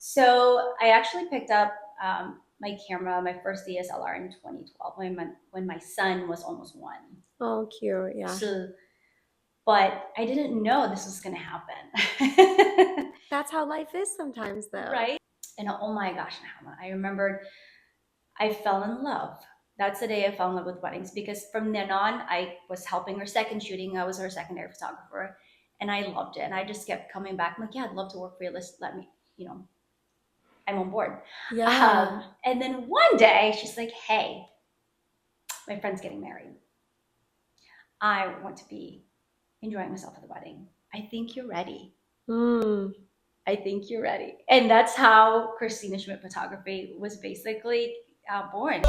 So I actually picked up my camera, my first DSLR in 2012 when my son was almost one. Oh, cute. Yeah. So, but I didn't know this was going to happen. That's how life is sometimes, though. Right? And oh my gosh, Nahama, I remembered I fell in love. That's the day I fell in love with weddings because from then on, I was helping her second shooting. I was her secondary photographer and I loved it. And I just kept coming back. I'm like, yeah, I'd love to work for you. Let me, I'm on board. Yeah. And then one day she's like, hey, my friend's getting married. I want to be enjoying myself at the wedding. I think you're ready. Mm. I think you're ready. And that's how Christina Schmidt Photography was basically born.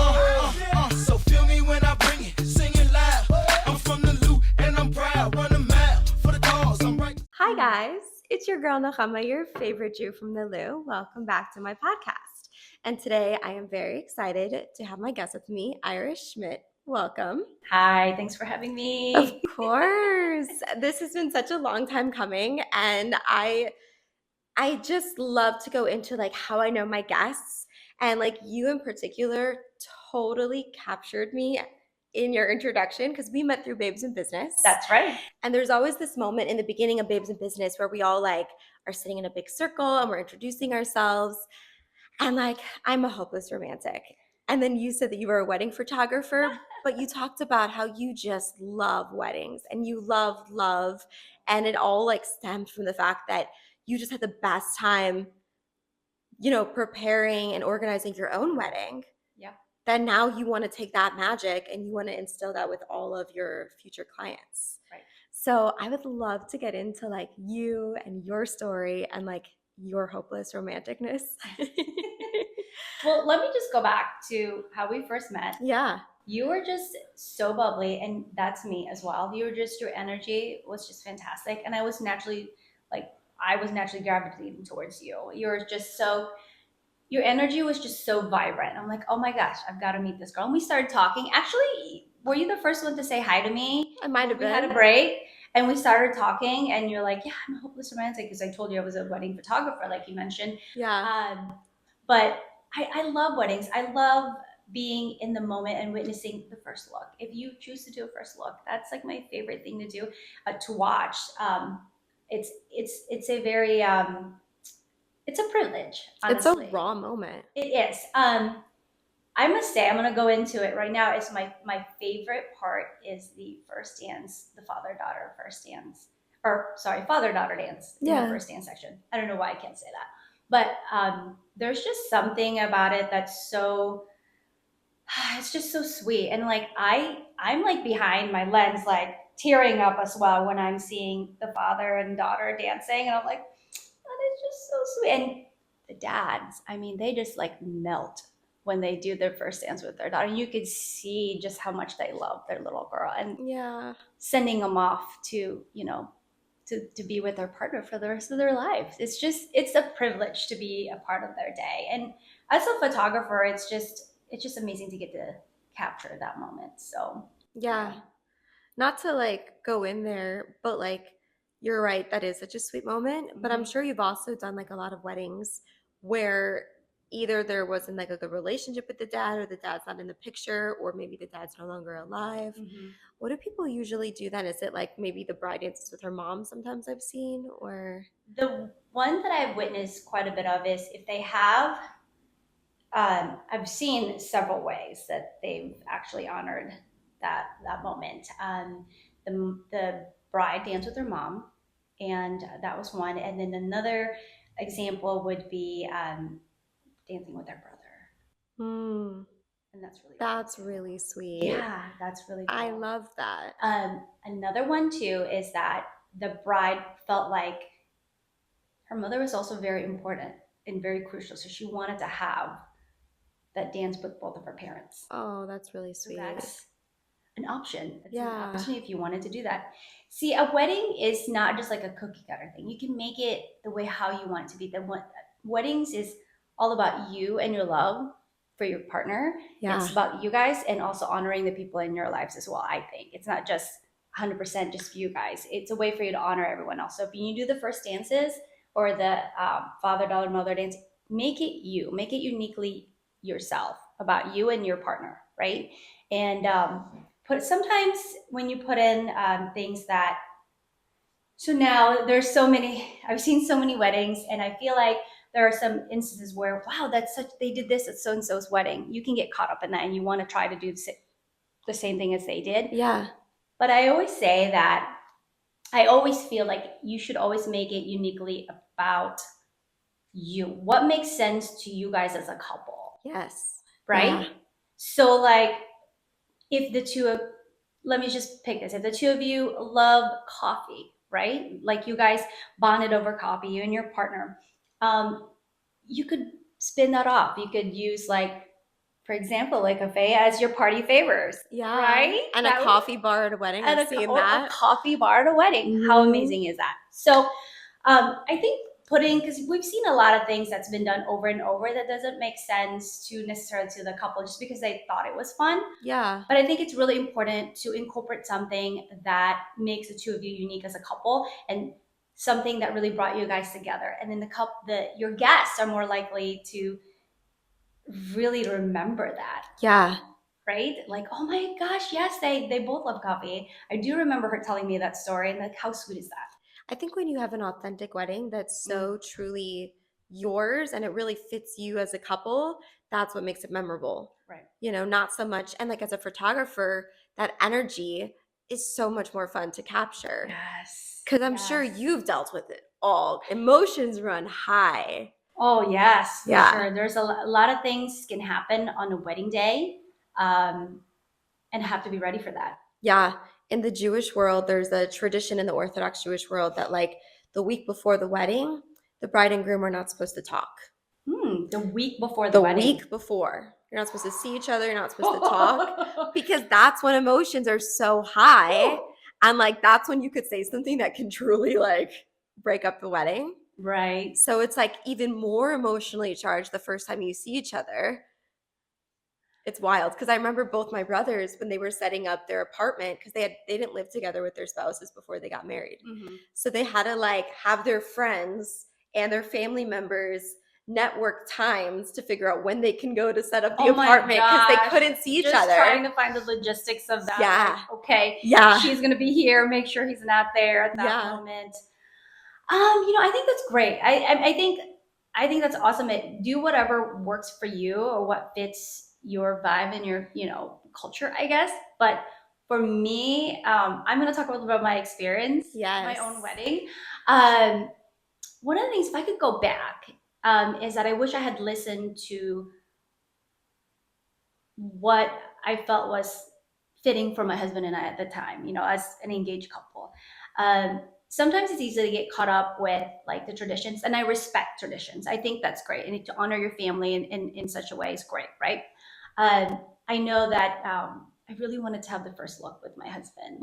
So feel me when I bring it, sing it loud. I'm from the loot and I'm proud. Run a mile for the cause. I'm right. Hi, guys. It's your girl, Nahama, your favorite Jew from the Lou. Welcome back to my podcast. And today I am very excited to have my guest with me, Iris Schmidt. Welcome. Hi, thanks for having me. Of course. This has been such a long time coming, and I just love to go into like how I know my guests, and like you in particular totally captured me in your introduction because we met through Babes in Business. That's right. And there's always this moment in the beginning of Babes in Business where we all like are sitting in a big circle and we're introducing ourselves. And like, I'm a hopeless romantic. And then you said that you were a wedding photographer, but you talked about how you just love weddings and you love love. And it all like stemmed from the fact that you just had the best time, preparing and organizing your own wedding. Yep. Then now you want to take that magic and you want to instill that with all of your future clients. Right. So I would love to get into like you and your story and like your hopeless romanticness. Well, let me just go back to how we first met. Yeah. You were just so bubbly, and that's me as well. Your energy was just fantastic. And I was naturally gravitating towards you. Your energy was just so vibrant. I'm like, oh my gosh, I've got to meet this girl. And we started talking. Actually, were you the first one to say hi to me? I might have We been. had a break and we started talking, and you're like, yeah, I'm a hopeless romantic because I told you I was a wedding photographer, like you mentioned. Yeah. But I love weddings. I love being in the moment and witnessing the first look. If you choose to do a first look, that's like my favorite thing to do, to watch. It's a very it's a privilege. Honestly, It's a raw moment. it is. I must say, I'm going to go into it right now. It's my favorite part is the first dance, the father daughter first dance, or sorry, father daughter dance in the first dance section. I don't know why I can't say that, but there's just something about it that's so. It's just so sweet, and like I'm like behind my lens, like tearing up as well when I'm seeing the father and daughter dancing, and I'm like, that is just so sweet. And the dads, I mean, they just like melt when they do their first dance with their daughter. And you could see just how much they love their little girl and sending them off to, to be with their partner for the rest of their lives. It's a privilege to be a part of their day. And as a photographer, it's just amazing to get to capture that moment. So yeah. Not to like go in there, but like you're right, that is such a sweet moment. But I'm sure you've also done like a lot of weddings where either there wasn't like a good relationship with the dad or the dad's not in the picture or maybe the dad's no longer alive. What do people usually do then? Is it like maybe the bride dances with her mom sometimes I've seen, or the one that I've witnessed quite a bit of is if they have I've seen several ways that they've actually honored that moment. The bride danced with her mom, and that was one. And then another example would be dancing with their brother, and that's really sweet. Yeah, that's really cool. I love that. Another one too is that the bride felt like her mother was also very important and very crucial, so she wanted to have that dance with both of her parents. Oh, that's really sweet. So that's an option. It's an option if you wanted to do that. See, a wedding is not just like a cookie cutter thing. You can make it the way how you want it to be. Weddings is all about you and your love for your partner. Yeah. It's about you guys and also honoring the people in your lives as well, I think. It's not just 100% just for you guys. It's a way for you to honor everyone else. So if you do the first dances or the father, daughter, mother dance, make it you, make it uniquely yourself, about you and your partner, right? And sometimes when you put in things that, so now there's so many, I've seen so many weddings, and I feel like there are some instances where, wow, they did this at so-and-so's wedding. You can get caught up in that and you want to try to do the same thing as they did. Yeah. But I always say that I always feel like you should always make it uniquely about you. What makes sense to you guys as a couple? Yes. Right? Yeah. So like let me just pick this. If the two of you love coffee, right? Like you guys bonded over coffee, you and your partner, you could spin that off. You could use like, for example, like a cafe as your party favors. Yeah. Right? And a coffee bar at a wedding. I've seen that. A coffee bar at a wedding. Mhm. How amazing is that? So I think because we've seen a lot of things that's been done over and over that doesn't make sense to necessarily to the couple just because they thought it was fun. Yeah. But I think it's really important to incorporate something that makes the two of you unique as a couple and something that really brought you guys together. And then your guests are more likely to really remember that. Yeah. Right? Like, oh my gosh, yes, they both love coffee. I do remember her telling me that story, and like, how sweet is that? I think when you have an authentic wedding that's so truly yours and it really fits you as a couple, that's what makes it memorable. Right. You know, not so much. And like as a photographer, that energy is so much more fun to capture. Yes. Because I'm sure you've dealt with it all. Emotions run high. Oh, yes, for Yeah. sure. There's a lot of things can happen on a wedding day, and have to be ready for that. Yeah. In the Jewish world, there's a tradition in the Orthodox Jewish world that like the week before the wedding, the bride and groom are not supposed to talk. The week before the wedding. The week before. You're not supposed to see each other. You're not supposed to talk because that's when emotions are so high. And like, that's when you could say something that can truly like break up the wedding. Right. So it's like even more emotionally charged the first time you see each other. It's wild because I remember both my brothers when they were setting up their apartment because they didn't live together with their spouses before they got married. Mm-hmm. So they had to like have their friends and their family members network times to figure out when they can go to set up the apartment because they couldn't see each other. Trying to find the logistics of that. Yeah. Like, okay. Yeah. She's gonna be here. Make sure he's not there at that moment. I think that's great. I think that's awesome. Do whatever works for you or what fits your vibe and your, culture, I guess. But for me, I'm going to talk a little bit about my experience, my own wedding. One of the things, if I could go back, is that I wish I had listened to what I felt was fitting for my husband and I at the time, as an engaged couple. Sometimes it's easy to get caught up with like the traditions, and I respect traditions. I think that's great. And to honor your family in such a way is great, right? I know that I really wanted to have the first look with my husband.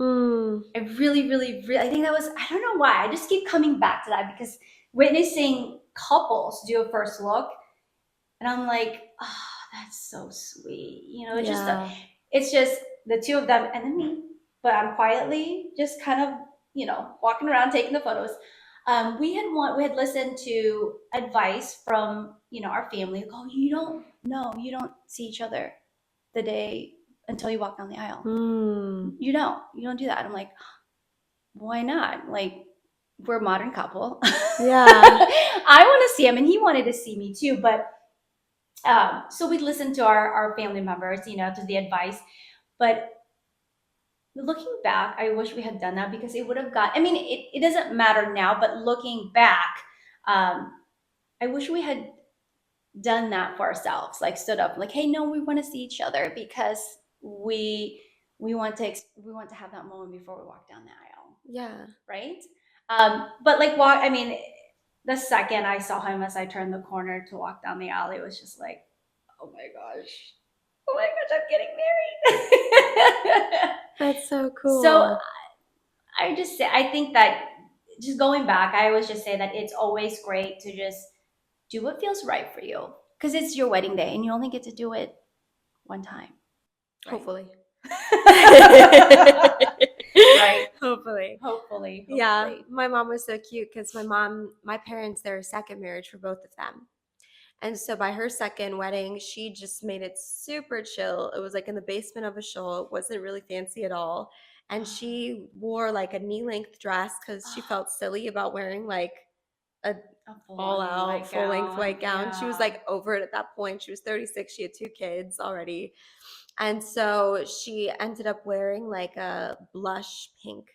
I really, really, really, I think that was, I don't know why. I just keep coming back to that because witnessing couples do a first look, and I'm like, oh, that's so sweet. It's just the two of them and then me, but I'm quietly just kind of, walking around taking the photos. We had listened to advice from, our family. Oh, you don't see each other the day until you walk down the aisle. You don't do that. I'm like, why not? Like, we're a modern couple. Yeah. I want to see him and he wanted to see me too. But, so we listened to our family members, to the advice, but looking back, I wish we had done that because it would have it doesn't matter now, but looking back, I wish we had done that for ourselves, like stood up like, hey, no, we want to see each other because we want to have that moment before we walk down the aisle. Yeah. Right. But like the second I saw him as I turned the corner to walk down the aisle, it was just like, oh my gosh, I'm getting married. That's so cool. So I think that just going back, I always just say that it's always great to just do what feels right for you because it's your wedding day and you only get to do it one time. Right? Hopefully. Right. Hopefully. Yeah. My mom was so cute because my parents, their second marriage for both of them. And so by her second wedding, she just made it super chill. It was like in the basement of a show. It wasn't really fancy at all. And she wore like a knee-length dress because she felt silly about wearing like a all out full-length white gown. She was like over it at that point. She was 36. She had 2 kids already. And so she ended up wearing like a blush pink.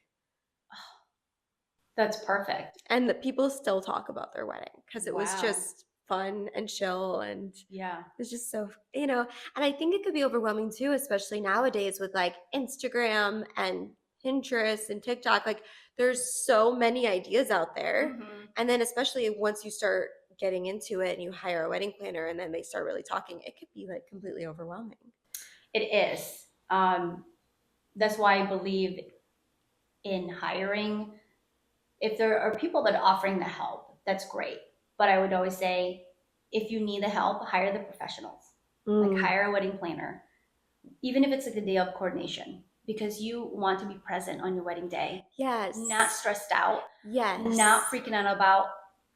That's perfect. And the people still talk about their wedding because it was Wow. just fun and chill, and Yeah. it's just so, you know, and I think it could be overwhelming too, especially nowadays with like Instagram and Pinterest and TikTok. Like there's so many ideas out there. And then especially once you start getting into it and you hire a wedding planner and then they start really talking, it could be like completely overwhelming. It is. That's why I believe in hiring. If there are people that are offering the help, that's great. But I would always say, if you need the help, hire the professionals. Like hire a wedding planner, even if it's like the day of coordination, because you want to be present on your wedding day. Yes. Not stressed out. Yes. Not freaking out about.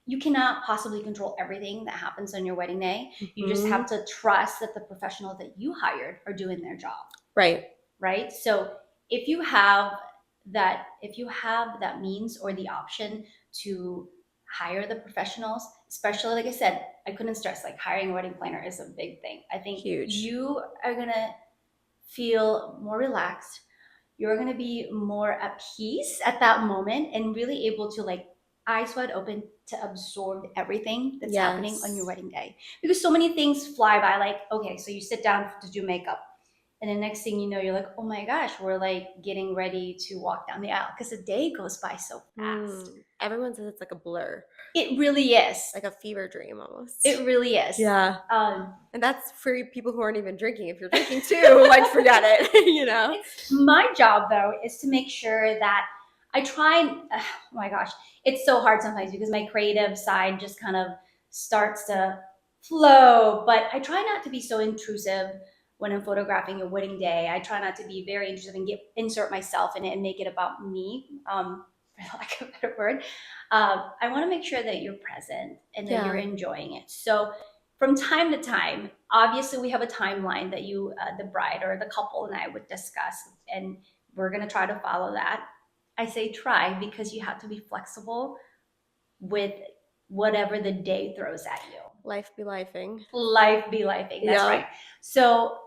You cannot possibly control everything that happens on your wedding day. You just have to trust that the professionals that you hired are doing their job. Right. Right. So if you have that means or the option to hire the professionals, especially like I said, I couldn't stress, like hiring a wedding planner is a big thing. I think huge. You are gonna feel more relaxed. You're gonna be more at peace at that moment and really able to like eyes wide open to absorb everything that's happening on your wedding day. Because so many things fly by, like, okay, so you sit down to do makeup. And the next thing you know, you're like, oh my gosh, we're like getting ready to walk down the aisle because the day goes by so fast. Everyone says it's like a blur. It really is. Like a fever dream almost. It really is. Yeah. And that's for people who aren't even drinking. If you're drinking too, like forget it, you know? My job though is to make sure that I try, oh my gosh, it's so hard sometimes because my creative side just kind of starts to flow, but I try not to be so intrusive when I'm photographing a wedding day. I try not to be very interested and insert myself in it and make it about me, for lack of a better word. I want to make sure that you're present and that you're enjoying it. So from time to time, obviously we have a timeline that you, the bride or the couple and I would discuss, and we're going to try to follow that. I say try because you have to be flexible with whatever the day throws at you. Life be lifing. Life be lifing. That's right. So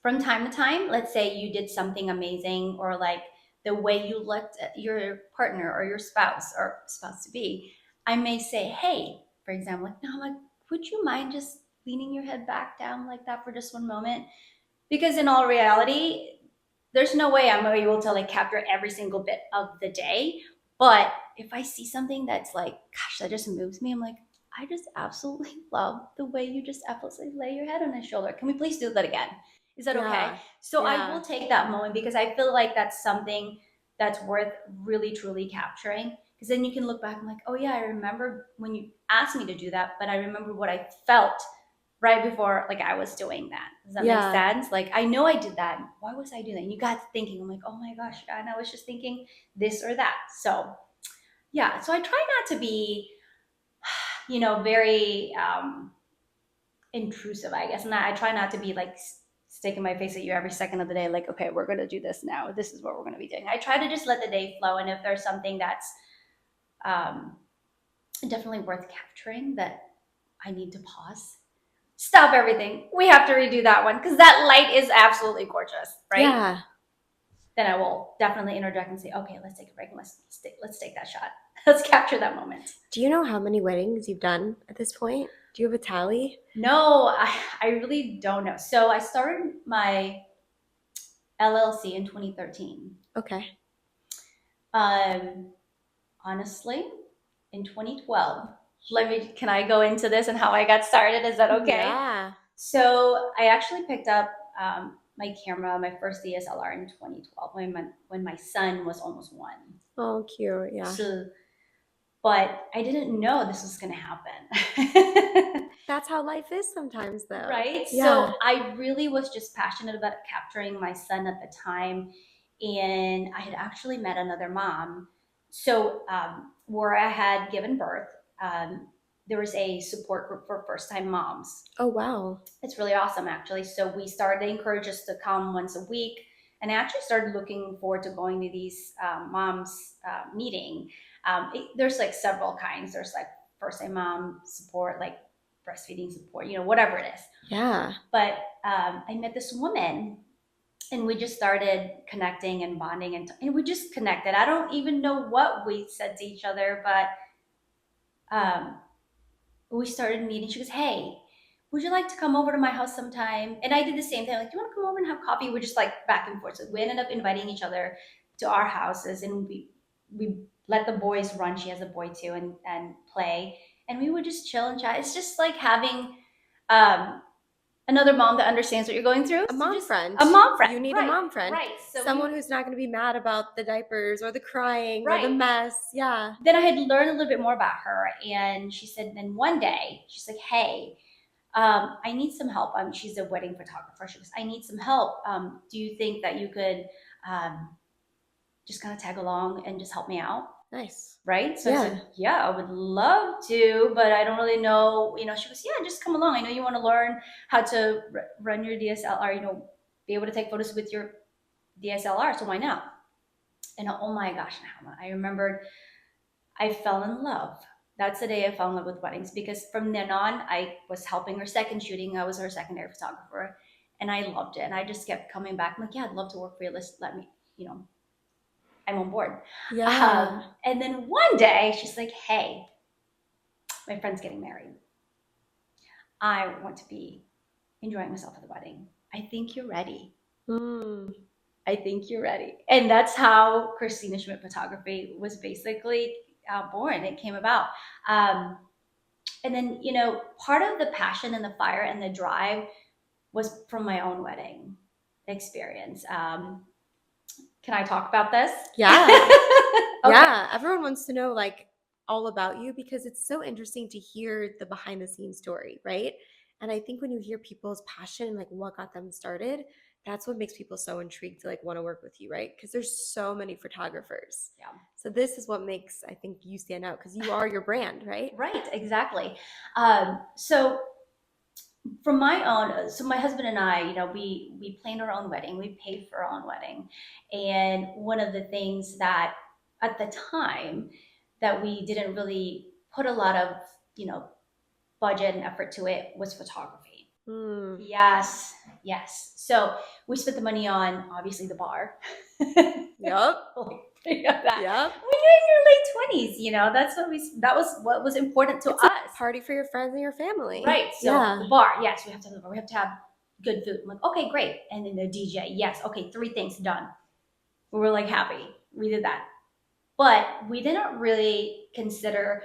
from time to time, let's say you did something amazing, or like the way you looked at your partner or your spouse or spouse to be, I may say, hey, for example, like, no, like, would you mind just leaning your head back down like that for just one moment? Because in all reality, there's no way I'm able to like capture every single bit of the day. But if I see something that's like, gosh, that just moves me, I'm like, I just absolutely love the way you just effortlessly lay your head on his shoulder. Can we please do that again? Is that okay? So I will take that moment because I feel like that's something that's worth really, truly capturing. Because then you can look back and like, oh yeah, I remember when you asked me to do that, but I remember what I felt right before like I was doing that. Does that make sense? Like, I know I did that. Why was I doing that? And you got thinking, I'm like, oh my gosh, and I was just thinking this or that. So yeah, so I try not to be, very intrusive, I guess. And I try not to be like sticking my face at you every second of the day, like, okay, we're going to do this now. This is what we're going to be doing. I try to just let the day flow. And if there's something that's definitely worth capturing that I need to pause, stop everything. We have to redo that one because that light is absolutely gorgeous, right? Yeah. Then I will definitely interject and say, okay, let's take a break and let's take that shot. Let's capture that moment. Do you know how many weddings you've done at this point? Do you have a tally? No, I really don't know. So I started my LLC in 2013. Okay. Honestly, in 2012, can I go into this and how I got started? Is that okay? Yeah. So I actually picked up my camera, my first DSLR in 2012 when my son was almost 1. Oh, cute. Yeah. So, but I didn't know this was going to happen. That's how life is sometimes, though. Right? Yeah. So I really was just passionate about capturing my son at the time. And I had actually met another mom. So where I had given birth, there was a support group for first-time moms. Oh, wow. It's really awesome, actually. So we started to encourage us to come once a week. And I actually started looking forward to going to these moms meeting. There's like several kinds. There's like first-time mom support, like breastfeeding support, whatever it is. Yeah. But I met this woman, and we just started connecting and bonding, and we just connected. I don't even know what we said to each other, but we started meeting. She goes, "Hey, would you like to come over to my house sometime?" And I did the same thing. Like, "Do you want to come over and have coffee?" We're just like back and forth. So we ended up inviting each other to our houses, and we let the boys run. She has a boy too, and play. And we would just chill and chat. It's just like having another mom that understands what you're going through. A mom friend. A mom friend. You need Right, a mom friend. Right. So someone who's not going to be mad about the diapers or the crying or Right. the mess. Yeah. Then I had learned a little bit more about her, and she said, then one day she's like, "Hey, I need some help." She's a wedding photographer. She goes, "I need some help. Do you think that you could just kind of tag along and just help me out?" Nice. Right? So Yeah. I said, "Yeah, I would love to, but I don't really know." She goes, "Yeah, just come along. I know you want to learn how to run your DSLR, be able to take photos with your DSLR, so why not?" And oh my gosh, I remembered I fell in love. That's the day I fell in love with weddings, because from then on, I was helping her second shooting. I was her secondary photographer, and I loved it. And I just kept coming back. I'm like, "Yeah, I'd love to work for you. Let me, I'm on board." Yeah. And then one day she's like, "Hey, my friend's getting married. I want to be enjoying myself at the wedding. I think you're ready. I think you're ready." And that's how Christina Schmidt Photography was basically born. It came about. And then, part of the passion and the fire and the drive was from my own wedding experience. Can I talk about this? Yeah. Okay. Yeah. Everyone wants to know like all about you because it's so interesting to hear the behind the scenes story, right? And I think when you hear people's passion and like what got them started, that's what makes people so intrigued to like want to work with you, right? Because there's so many photographers. Yeah. So this is what makes, I think, you stand out because you are your brand, right? Right, exactly. So from my own, so my husband and I, we planned our own wedding. We paid for our own wedding. And one of the things that at the time that we didn't really put a lot of, budget and effort to it was photography. Yes. So we spent the money on obviously the bar. Yep. Yep. When you're in your late 20s, that was what was important to It's us. a party for your friends and your family. Right. So Yeah. the bar, yes, we have to have the bar. We have to have good food. I'm like, okay, great. And then the DJ, yes, okay, 3 things done. We were like happy. We did that. But we didn't really consider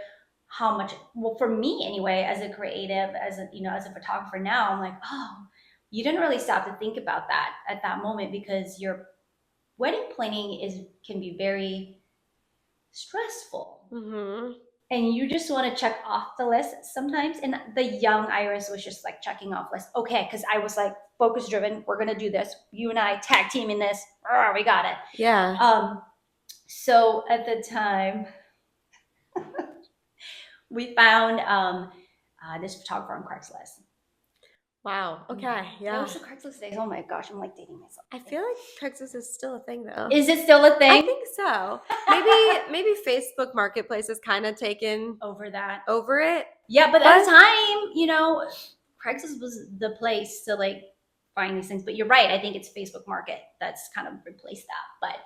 how much, well, for me anyway, as a creative, as a photographer now, I'm like, oh, you didn't really stop to think about that at that moment, because your wedding planning can be very stressful. Mm-hmm. And you just want to check off the list sometimes. And the young Iris was just like checking off lists. Okay, because I was like focus driven. We're going to do this. You and I tag teaming this. We got it. Yeah. So at the time, we found this photographer on Craigslist. Wow. Okay. Yeah. What was the Craigslist days? Oh my gosh, I'm like dating myself. I feel like Craigslist is still a thing though. Is it still a thing? I think so. Maybe Facebook Marketplace has kind of taken over it. Yeah, but at the time, Craigslist was the place to like find these things. But you're right. I think it's Facebook Market that's kind of replaced that. But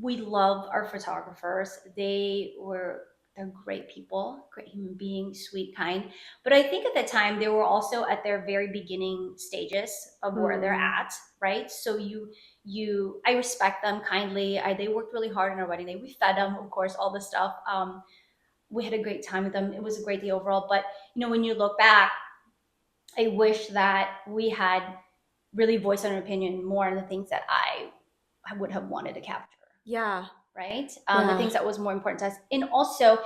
we love our photographers. They're great people, great human beings, sweet, kind. But I think at the time they were also at their very beginning stages of where they're at, right? So I respect them kindly. They worked really hard on our wedding day. We fed them, of course, all the stuff. We had a great time with them. It was a great day overall. But when you look back, I wish that we had really voiced our opinion more on the things that I would have wanted to capture. Yeah. Right? The things that was more important to us. And also,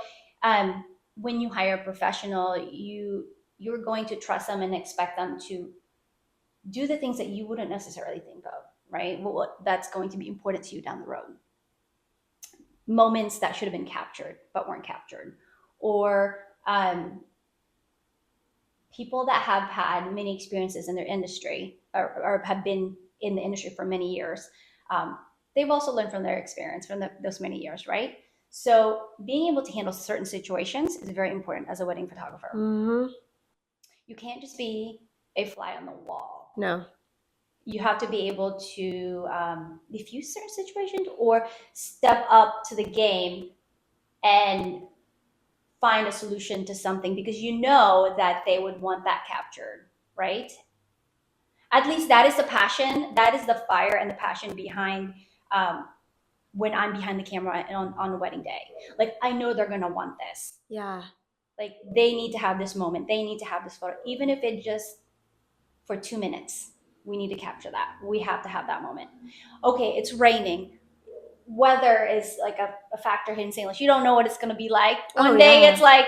when you hire a professional, you're going to trust them and expect them to do the things that you wouldn't necessarily think of, right? Well, that's going to be important to you down the road. moments that should have been captured but weren't captured, or people that have had many experiences in their industry, or have been in the industry for many years. They've also learned from their experience from those many years, right? So being able to handle certain situations is very important as a wedding photographer. Mm-hmm. You can't just be a fly on the wall. No. You have to be able to diffuse certain situations or step up to the game and find a solution to something, because you know that they would want that captured, right? At least that is the passion, that is the fire and the passion behind when I'm behind the camera and on a wedding day. Like, I know they're gonna want this. Yeah. Like, they need to have this moment. They need to have this photo, even if it just for 2 minutes. We need to capture that. We have to have that moment. Okay, it's raining. Weather is like a factor here in St. Louis. You don't know what it's gonna be like. One day it's like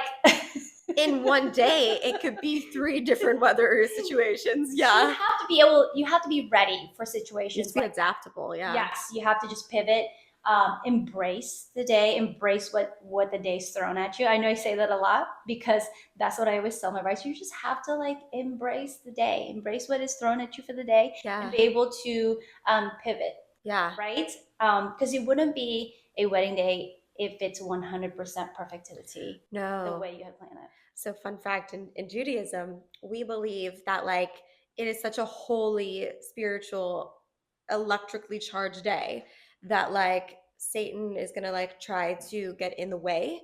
in one day it could be 3 different weather situations. Yeah. You have to be ready for situations. Just be adaptable. Yeah. Yes, you have to just pivot. Embrace the day, embrace what the day's thrown at you. I know I say that a lot because that's what I always tell my brides. You just have to like embrace the day, embrace what is thrown at you for the day, and be able to pivot. Yeah. Right? Because it wouldn't be a wedding day if it's 100% perfect to the T. No. The way you had planned it. So fun fact, in Judaism, we believe that like it is such a holy, spiritual, electrically charged day that like Satan is gonna like try to get in the way,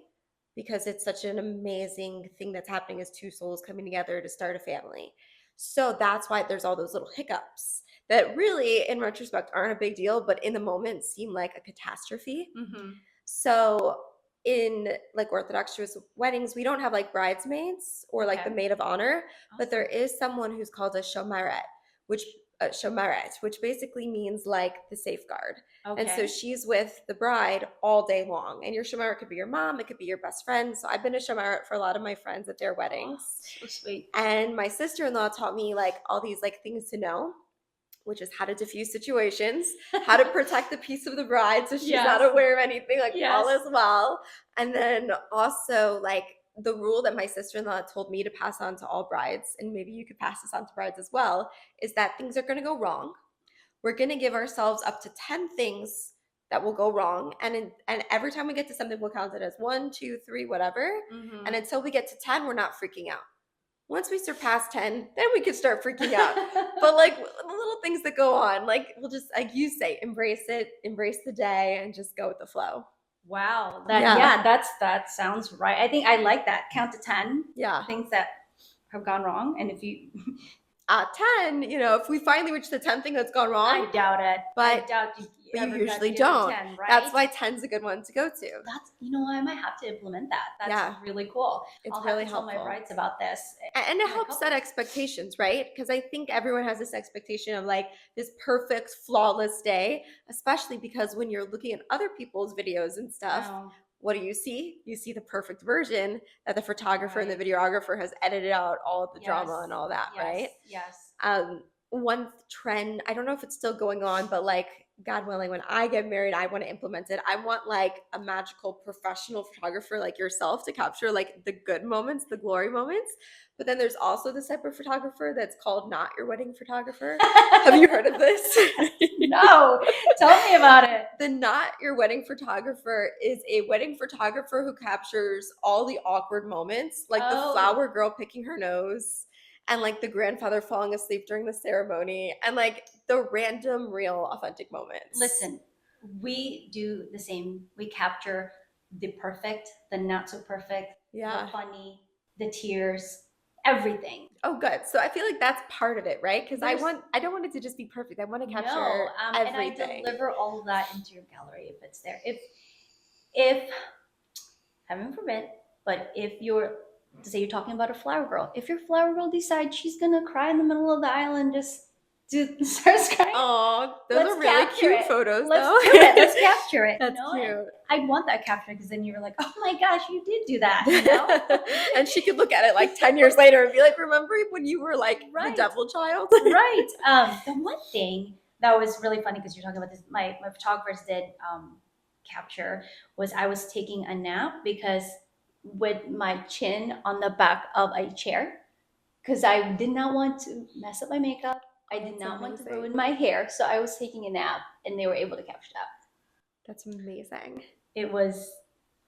because it's such an amazing thing that's happening as 2 souls coming together to start a family. So that's why there's all those little hiccups that really, in retrospect, aren't a big deal, but in the moment seem like a catastrophe. Mm-hmm. So in like Orthodox Jewish weddings, we don't have like bridesmaids or like the maid of honor, but there is someone who's called a shomeret, which basically means like the safeguard. Okay. And so she's with the bride all day long. And your shomeret could be your mom, it could be your best friend. So I've been a shomeret for a lot of my friends at their weddings. Oh, so sweet. And my sister-in-law taught me like all these like things to know, which is how to diffuse situations, how to protect the peace of the bride so she's not aware of anything, like all is well. And then also like the rule that my sister-in-law told me to pass on to all brides, and maybe you could pass this on to brides as well, is that things are going to go wrong. We're going to give ourselves up to 10 things that will go wrong. And every time we get to something, we'll count it as 1, 2, 3, whatever. Mm-hmm. And until we get to 10, we're not freaking out. Once we surpass 10, then we can start freaking out. But like the little things that go on, like we'll just, like you say, embrace it, embrace the day, and just go with the flow. Wow. That sounds right. I think I like that. Count to 10. Yeah. Things that have gone wrong. And if you 10, if we finally reach the 10th thing that's gone wrong. I doubt it. But I doubt you usually don't. 10, right? That's why 10's a good one to go to. That's, I might have to implement that. That's really cool. It's I'll really have to helpful. Tell my brides about this. And it helps set expectations, right? Because I think everyone has this expectation of like this perfect, flawless day, especially because when you're looking at other people's videos and stuff, what do you see? You see the perfect version that the photographer and the videographer has edited out all of the drama and all that, right? Yes. One trend, I don't know if it's still going on, but like, God willing, when I get married, I want to implement it. I want like a magical professional photographer like yourself to capture like the good moments, the glory moments. But then there's also the separate photographer that's called Not Your Wedding Photographer. Have you heard of this? No. Tell me about it. The Not Your Wedding Photographer is a wedding photographer who captures all the awkward moments, like the flower girl picking her nose, and like the grandfather falling asleep during the ceremony, and like the random, real, authentic moments. Listen, we do the same. We capture the perfect, the not so perfect, the funny, the tears, everything. Oh, good. So I feel like that's part of it, right? Because I don't want it to just be perfect. I want to capture everything. And I deliver all of that into your gallery if it's there. If heaven forbid, but if you're talking about a flower girl, if your flower girl decides she's gonna cry in the middle of the aisle and just starts crying. Oh, those are really cute photos. Let's do it. Let's capture it. That's cute. I'd want that captured because then you're like, oh my gosh, you did do that. And she could look at it like 10 years later and be like, remember when you were like the devil child? Right. The one thing that was really funny, because you're talking about this, my photographers did capture was I was taking a nap because with my chin on the back of a chair because I did not want to mess up my makeup. I did That's not want to amazing. ruin my hair. So I was taking a nap and they were able to capture that. That's amazing. It was,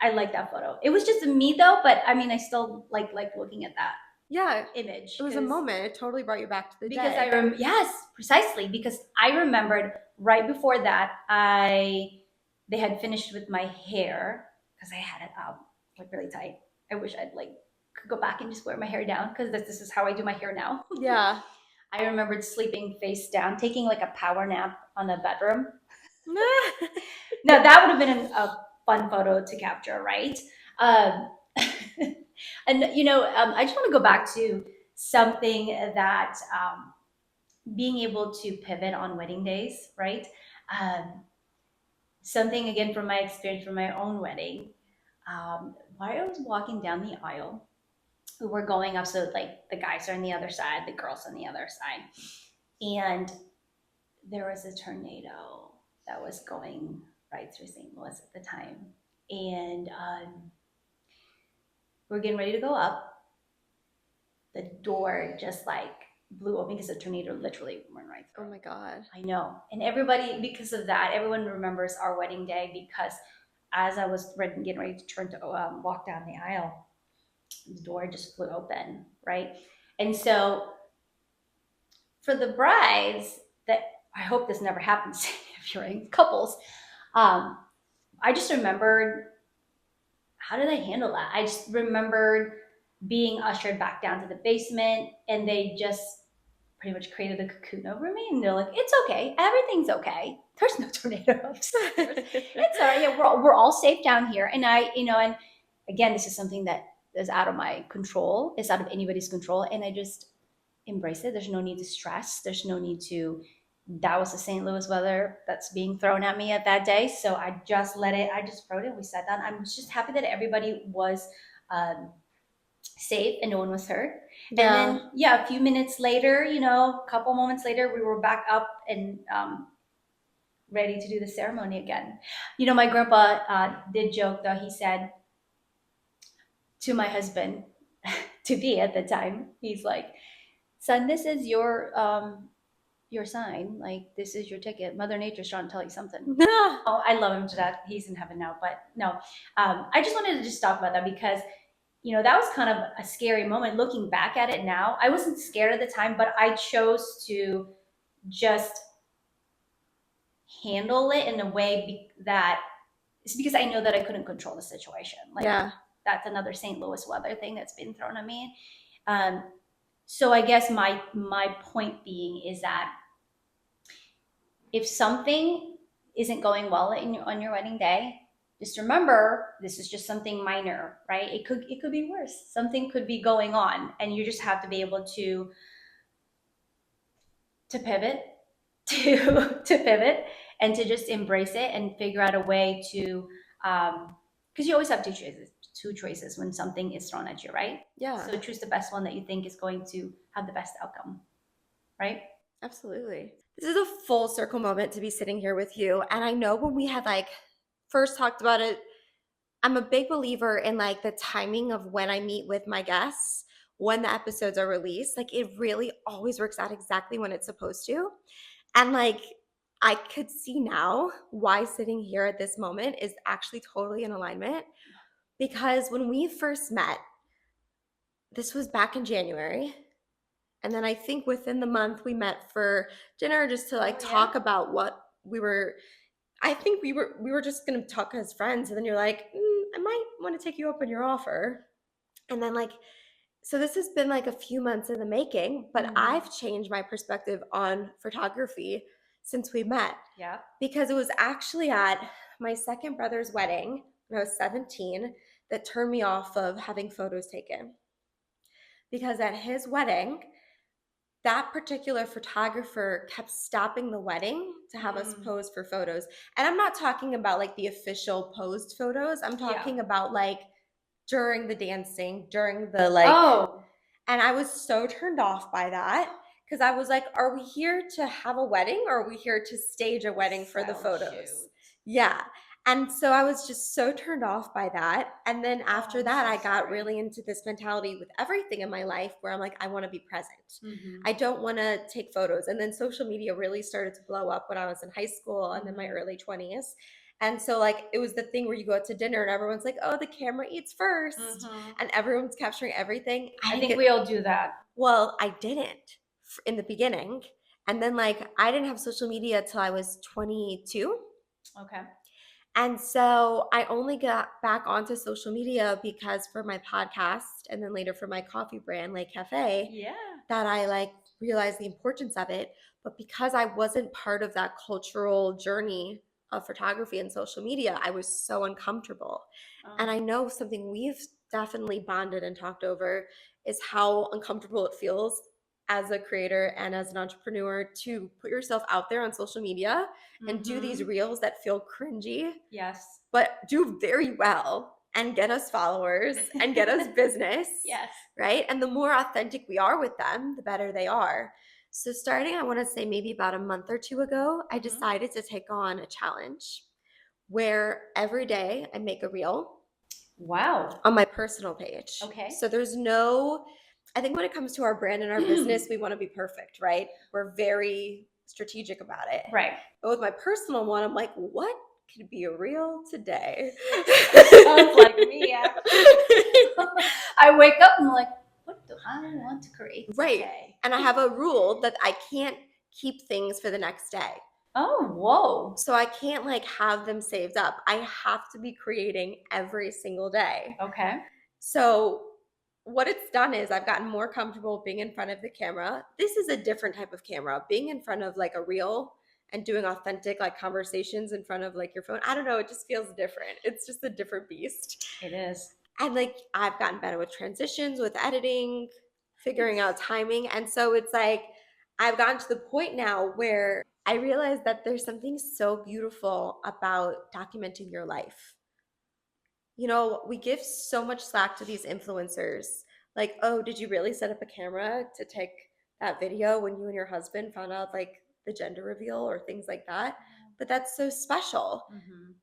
I like that photo. It was just me though, but I mean, I still like looking at that Yeah, image. it was a moment. It totally brought you back to the Because day. yes, precisely. Because I remembered right before that, they had finished with my hair because I had it like really tight. I wish I'd like could go back and just wear my hair down because this is how I do my hair now. Yeah. I remembered sleeping face down, taking like a power nap on the bedroom. Now that would have been a fun photo to capture, right? Um, and you know, I just want to go back to something that being able to pivot on wedding days, right? Um, something again from my experience from my own wedding. While I was walking down the aisle, we were going up, so like the guys are on the other side, the girls on the other side, and there was a tornado that was going right through St. Louis at the time, and we're getting ready to go up. The door just like blew open because the tornado literally went right through. Oh my God. I know. And everybody, because of that, everyone remembers our wedding day because as I was getting ready to turn to walk down the aisle, the door just flew open, right? And so for the brides, that I hope this never happens if you're in couples, I just remembered how did I handle that? I just remembered being ushered back down to the basement and they just pretty much created a cocoon over me and they're like, it's okay, everything's okay, there's no tornado upstairs. It's all right, yeah, we're all safe down here. And I, you know, and again, this is something that is out of my control, it's out of anybody's control, and I just embrace it. There's no need to stress, there's no need to, that was the St. Louis weather that's being thrown at me at that day, so I just let it, I just wrote it, we sat down. I'm just happy that everybody was safe and no one was hurt. Yeah. And then, yeah, a few minutes later, you know, a couple moments later, we were back up and ready to do the ceremony again. You know, my grandpa did joke though. He said to my husband, to be at the time, he's like, "Son, this is your sign. Like, this is your ticket. Mother Nature's trying to tell you something." Oh, I love him to death. He's in heaven now. But no, I just wanted to just talk about that because you know, that was kind of a scary moment. Looking back at it now, I wasn't scared at the time, but I chose to just handle it in a way that it's because I know that I couldn't control the situation. Like, Yeah. that's another St. Louis weather thing that's been thrown at me. So I guess my point being is that if something isn't going well on your wedding day, just remember this is just something minor, right? It could be worse. Something could be going on, and you just have to be able to pivot, to pivot, and to just embrace it and figure out a way to, because you always have two choices when something is thrown at you, right? Yeah. So choose the best one that you think is going to have the best outcome, right? Absolutely. This is a full circle moment to be sitting here with you. And I know when we had like first talked about it, I'm a big believer in like the timing of when I meet with my guests, when the episodes are released. Like it really always works out exactly when it's supposed to. And like I could see now why sitting here at this moment is actually totally in alignment. Because when we first met, this was back in January. And then I think within the month we met for dinner just to like talk about what we were. I think we were just gonna talk as friends, and then you're like, I might want to take you up on your offer. And then like, so this has been like a few months in the making, but I've changed my perspective on photography since we met. Yeah. Because it was actually at my second brother's wedding when I was 17 that turned me off of having photos taken. Because at his wedding, that particular photographer kept stopping the wedding to have us pose for photos. And I'm not talking about like the official posed photos. I'm talking about like during the dancing, during the like. Oh. And I was so turned off by that because I was like, are we here to have a wedding or are we here to stage a wedding for the photos? Shoot. Yeah. And so I was just so turned off by that. And then after I'm that, so I got sorry. really into this mentality with everything in my life where I'm like, I want to be present. Mhm. I don't want to take photos. And then social media really started to blow up when I was in high school and in my early 20s. And so, like, it was the thing where you go out to dinner and everyone's like, oh, the camera eats 1st. And everyone's capturing everything. I think we all do that. Well, I didn't in the beginning. And then, like, I didn't have social media till I was 22. Okay. And so I only got back onto social media because for my podcast and then later for my coffee brand, Lake Cafe, Yeah. that I like realized the importance of it. But because I wasn't part of that cultural journey of photography and social media, I was so uncomfortable. And I know something we've definitely bonded and talked over is how uncomfortable it feels as a creator and as an entrepreneur to put yourself out there on social media and do these reels that feel cringy, Yes. but do very well and get us followers and get us business. Yes. Right? And the more authentic we are with them, the better they are. So starting, I want to say maybe about a month or two ago, I decided to take on a challenge where every day I make a reel. Wow. On my personal page. Okay. So there's no, I think when it comes to our brand and our business, we want to be perfect, right? We're very strategic about it. Right. But with my personal one, I'm like, what could be a reel today? Sounds like me, actually. I wake up and I'm like, what do I want to create today? Right. And I have a rule that I can't keep things for the next day. Oh, whoa. So I can't like have them saved up. I have to be creating every single day. Okay. So what it's done is I've gotten more comfortable being in front of the camera. This is a different type of camera. Being in front of like a reel and doing authentic like conversations in front of like your phone. I don't know, it just feels different. It's just a different beast. It is. And like I've gotten better with transitions, with editing, figuring out timing. And so it's like I've gotten to the point now where I realize that there's something so beautiful about documenting your life. You know, we give so much slack to these influencers. Like, oh, did you really set up a camera to take that video when you and your husband found out like the gender reveal or things like that? But that's so special.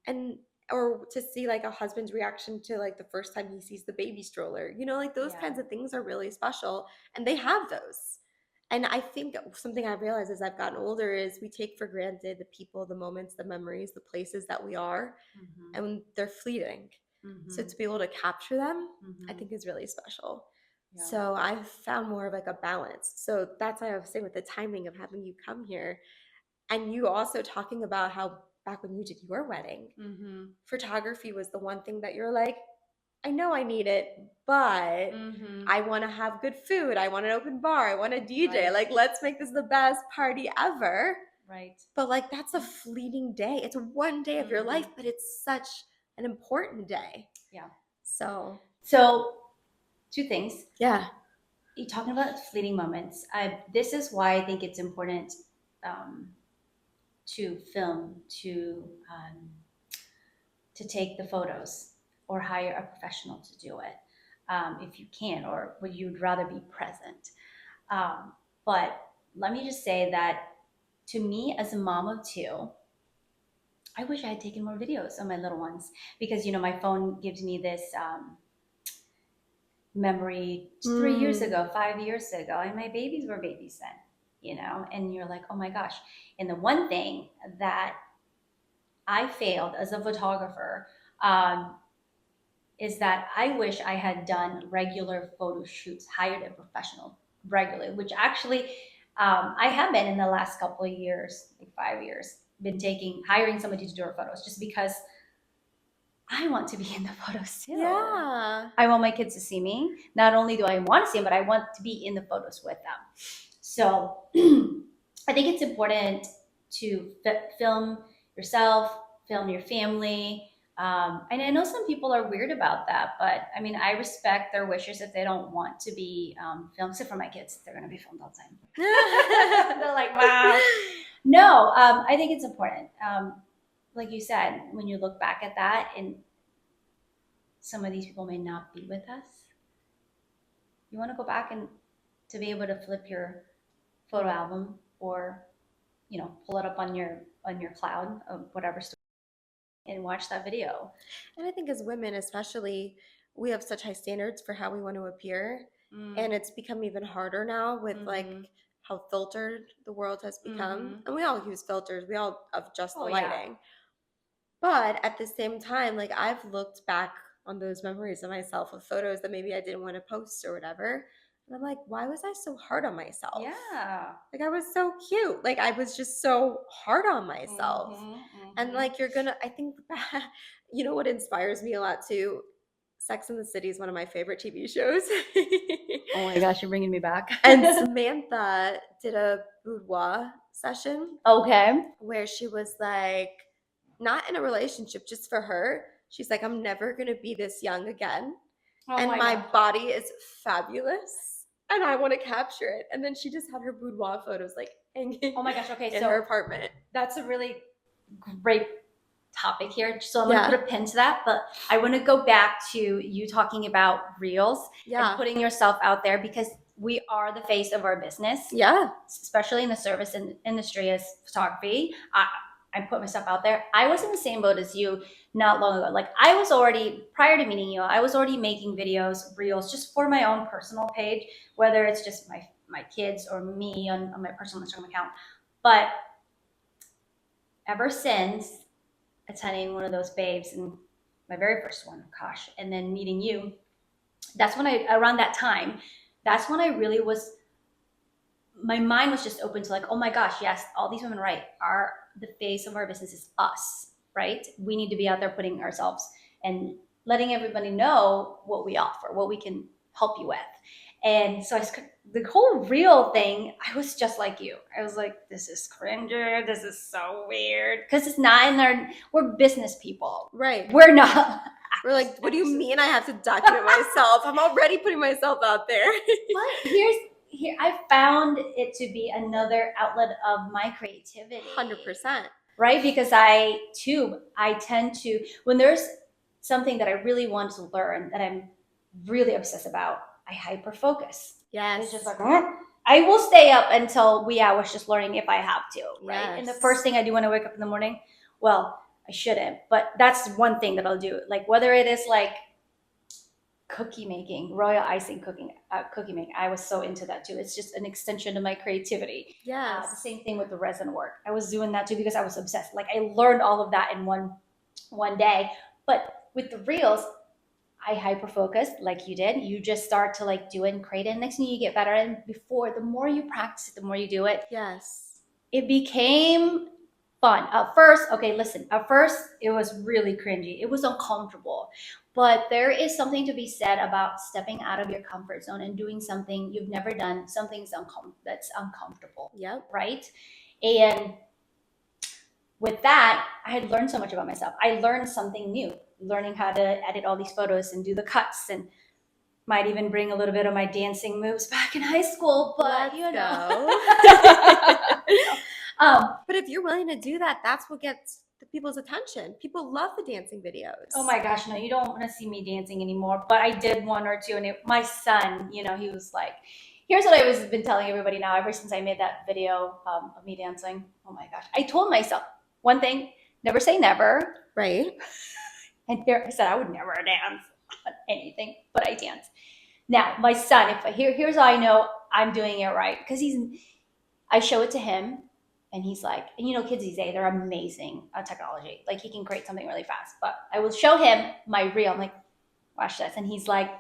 And or to see like a husband's reaction to like the first time he sees the baby stroller. You know, like those kinds of things are really special and they have those. And I think something I've realized as I've gotten older is we take for granted the people, the moments, the memories, the places that we are, and they're fleeting. So to be able to capture them, I think is really special. Yeah. So I've found more of like a balance. So that's why I was saying with the timing of having you come here and you also talking about how back when you did your wedding, photography was the one thing that you're like, I know I need it, but I want to have good food. I want an open bar. I want a DJ. Right. Like, let's make this the best party ever. Right. But like, that's a fleeting day. It's one day of your life, but it's such an important day. Yeah. So two things. Yeah. You're talking about fleeting moments. This is why I think it's important to film, to take the photos or hire a professional to do it if you can, or would you'd rather be present. But let me just say that to me as a mom of two, I wish I had taken more videos of my little ones because, you know, my phone gives me this memory 3 years ago, 5 years ago, and my babies were babies then, you know, and you're like, oh my gosh. And the one thing that I failed as a photographer is that I wish I had done regular photo shoots, hired a professional regularly, which actually I have been in the last couple of years, like 5 years, been hiring somebody to do our photos just because I want to be in the photos too. Yeah. I want my kids to see me. Not only do I want to see them, but I want to be in the photos with them. So I think it's important to film yourself, film your family. And I know some people are weird about that, but I mean, I respect their wishes if they don't want to be filmed. Except for my kids, they're going to be filmed all the time. They're like, wow. No, I think it's important. Like you said, when you look back at that, and some of these people may not be with us, you want to go back and to be able to flip your photo album or, you know, pull it up on your cloud of whatever and watch that video. And I think as women, especially, we have such high standards for how we want to appear. And it's become even harder now with like how filtered the world has become. And we all use filters. We all adjust the lighting. Yeah. But at the same time, like I've looked back on those memories of myself of photos that maybe I didn't want to post or whatever. And I'm like, why was I so hard on myself? Yeah. Like I was so cute. Like I was just so hard on myself. And like I think, you know what inspires me a lot too? Sex and the City is one of my favorite TV shows. Oh my gosh, you're bringing me back. And Samantha did a boudoir session. Okay. Where she was like, not in a relationship, just for her. She's like, I'm never going to be this young again. Oh and my body is fabulous. And I want to capture it. And then she just had her boudoir photos like hanging. Oh my gosh. Okay. In her apartment. That's a really great topic here. So I'm going to put a pin to that. But I want to go back to you talking about reels and putting yourself out there because we are the face of our business. Yeah. Especially in the service industry as photography. I put myself out there. I was in the same boat as you not long ago. Like I was already, prior to meeting you, I was already making videos, reels, just for my own personal page, whether it's just my kids or me on my personal Instagram account. But ever since attending one of those babes and my very first one, gosh, and then meeting you, that's when around that time, that's when I really was, my mind was just open to like, oh my gosh, yes, all these women, right, are the face of our business is us, right? We need to be out there putting ourselves and letting everybody know what we offer, what we can help you with. And so the whole reel thing, I was just like you. I was like, this is cringy. This is so weird. Because it's not in our, we're business people. Right. We're not. We're like, what do you mean I have to document myself? I'm already putting myself out there. But here I found it to be another outlet of my creativity. 100%. Right? Because I tend to, when there's something that I really want to learn that I'm really obsessed about, I hyper focus. Yes. It's just like, I will stay up until wee hours just learning if I have to. Right. Yes. And the first thing I do when I wake up in the morning, well, I shouldn't, but that's one thing that I'll do. Like whether it is like cookie making, royal icing cookie making. I was so into that too. It's just an extension of my creativity. Yeah. The same thing with the resin work. I was doing that too because I was obsessed. Like I learned all of that in one day. But with the reels, I hyper focused like you did. You just start to like do it and create it. And next thing you get better. And the more you practice it, the more you do it. Yes. It became fun. At first it was really cringy. It was uncomfortable. But there is something to be said about stepping out of your comfort zone and doing something you've never done, something that's uncomfortable. Yep. Right? And with that, I had learned so much about myself. I learned something new, learning how to edit all these photos and do the cuts and might even bring a little bit of my dancing moves back in high school. But Let's go. But if you're willing to do that, that's what gets the people's attention. People love the dancing videos. Oh my gosh, no, you don't want to see me dancing anymore. But I did one or two, and my son, he was like, here's what I've been telling everybody now ever since I made that video of me dancing. Oh my gosh. I told myself one thing, never say never. Right. And here I said I would never dance on anything, but I dance. Now, my son, here's how I know I'm doing it right. Because I show it to him. And he's like, and kids these days, they're amazing at technology. Like he can create something really fast. But I will show him my reel. I'm like, watch this. And he's like,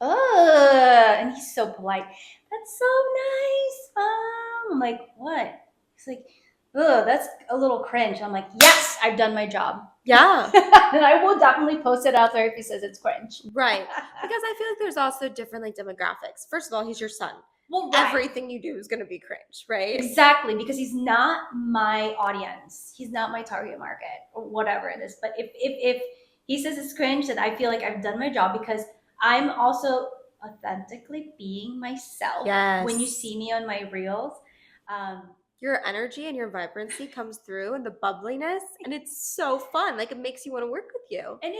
and he's so polite. That's so nice, Mom. I'm like, what? He's like, that's a little cringe. I'm like, yes, I've done my job. Yeah. And I will definitely post it out there if he says it's cringe. Right. Because I feel like there's also different demographics. First of all, he's your son. Well, right. Everything you do is going to be cringe, right? Exactly, because he's not my audience. He's not my target market or whatever it is. But if he says it's cringe, then I feel like I've done my job because I'm also authentically being myself. Yes. When you see me on my reels. Your energy and your vibrancy comes through and the bubbliness, and it's so fun. Like it makes you want to work with you. And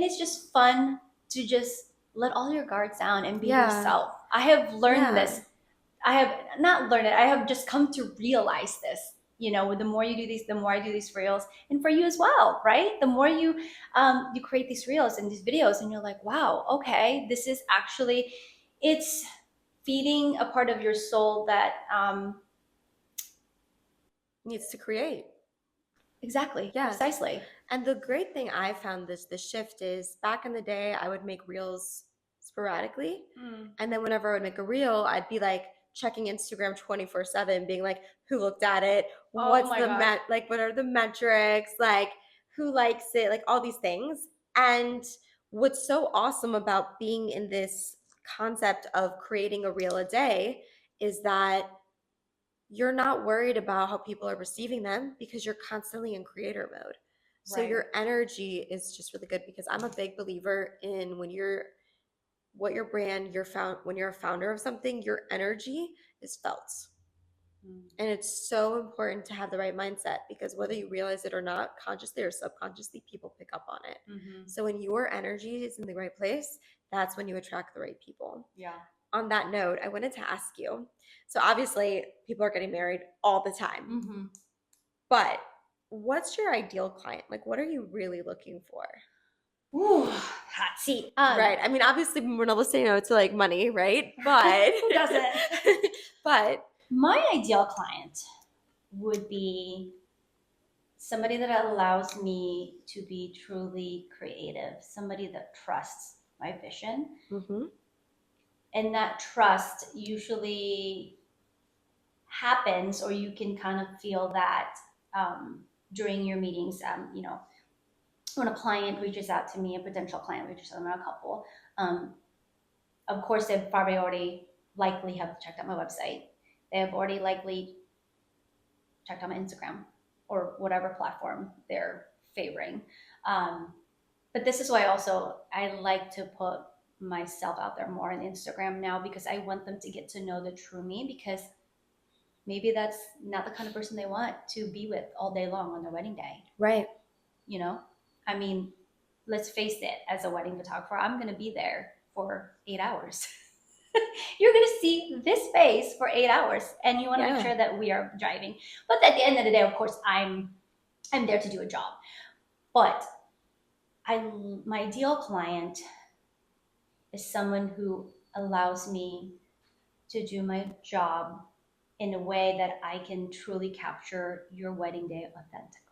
it's just fun to just let all your guards down and be yourself. I have learned this. I have not learned it. I have just come to realize this You know, the more you do these, the more I do these reels, and for you as well, right? The more you you create these reels and these videos, and you're like, wow, okay, this is actually, it's feeding a part of your soul that Needs to create. exactly, Yeah. precisely. And the great thing I found the shift is back in the day, I would make reels sporadically. And then whenever I would make a reel, I'd be like checking Instagram 24/7, being like, who looked at it? Oh What's my the gosh. like, what are the metrics? Like, who likes it? Like, all these things. And what's so awesome about being in this concept of creating a reel a day is that you're not worried about how people are receiving them because you're constantly in creator mode. So Right. your energy is just really good because I'm a big believer in when you're what your brand you're found when you're a founder of something, your energy is felt. And it's so important to have the right mindset because whether you realize it or not, consciously or subconsciously, people pick up on it. So when your energy is in the right place, that's when you attract the right people. Yeah. On that note, I wanted to ask you, so obviously people are getting married all the time, but what's your ideal client? Like, what are you really looking for? Ooh, hot seat. Right. I mean, obviously we're not listening to like money, right? But Who doesn't? but My ideal client would be somebody that allows me to be truly creative, somebody that trusts my vision. And that trust usually happens, or you can kind of feel that during your meetings. You know, when a client reaches out to me, a potential client reaches out to me, a couple, of course, they've probably already likely have checked out my website. They have already likely checked out my Instagram or whatever platform they're favoring. But this is why also I like to put myself out there more on Instagram now, because I want them to get to know the true me, because maybe that's not the kind of person they want to be with all day long on their wedding day. right. You know, I mean, let's face it, as a wedding photographer, I'm going to be there for 8 hours. You're going to see this face for 8 hours, and you want to make sure that we are driving. But at the end of the day, of course, I'm there to do a job. But my ideal client is someone who allows me to do my job in a way that I can truly capture your wedding day authentically.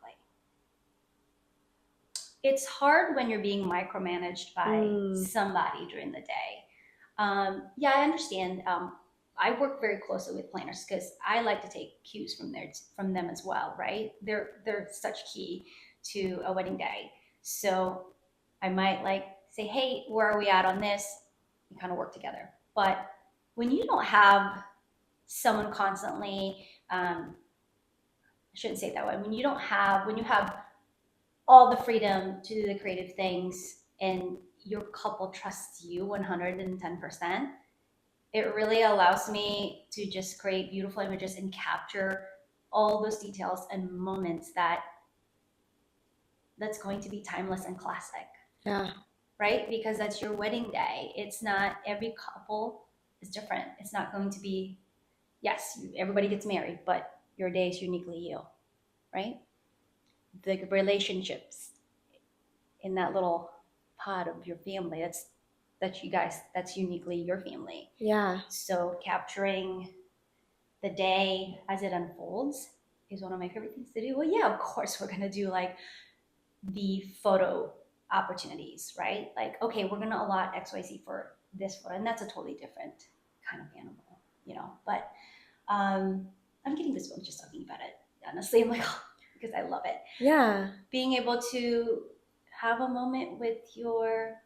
It's hard when you're being micromanaged by somebody during the day. Yeah, I understand. I work very closely with planners because I like to take cues from them as well, right? They're such key to a wedding day. So I might like say, hey, where are we at on this? We kind of work together. But when you don't have someone constantly, I shouldn't say it that way. When you have all the freedom to do the creative things and your couple trusts you 110%, it really allows me to just create beautiful images and capture all those details and moments that's going to be timeless and classic. Yeah. Right? Because that's your wedding day. It's not, every couple is different. It's not going to be, yes, everybody gets married, but your day is uniquely you, right? The relationships in that little pod of your family, that's uniquely your family. Yeah. So capturing the day as it unfolds is one of my favorite things to do. Well, yeah, of course we're gonna do like the photo opportunities, right? Like, okay, we're gonna allot XYZ for this photo, and that's a totally different kind of animal, you know. But I'm getting this one just talking about it. Honestly, I'm like, oh, because I love it. Yeah. Being able to have a moment with your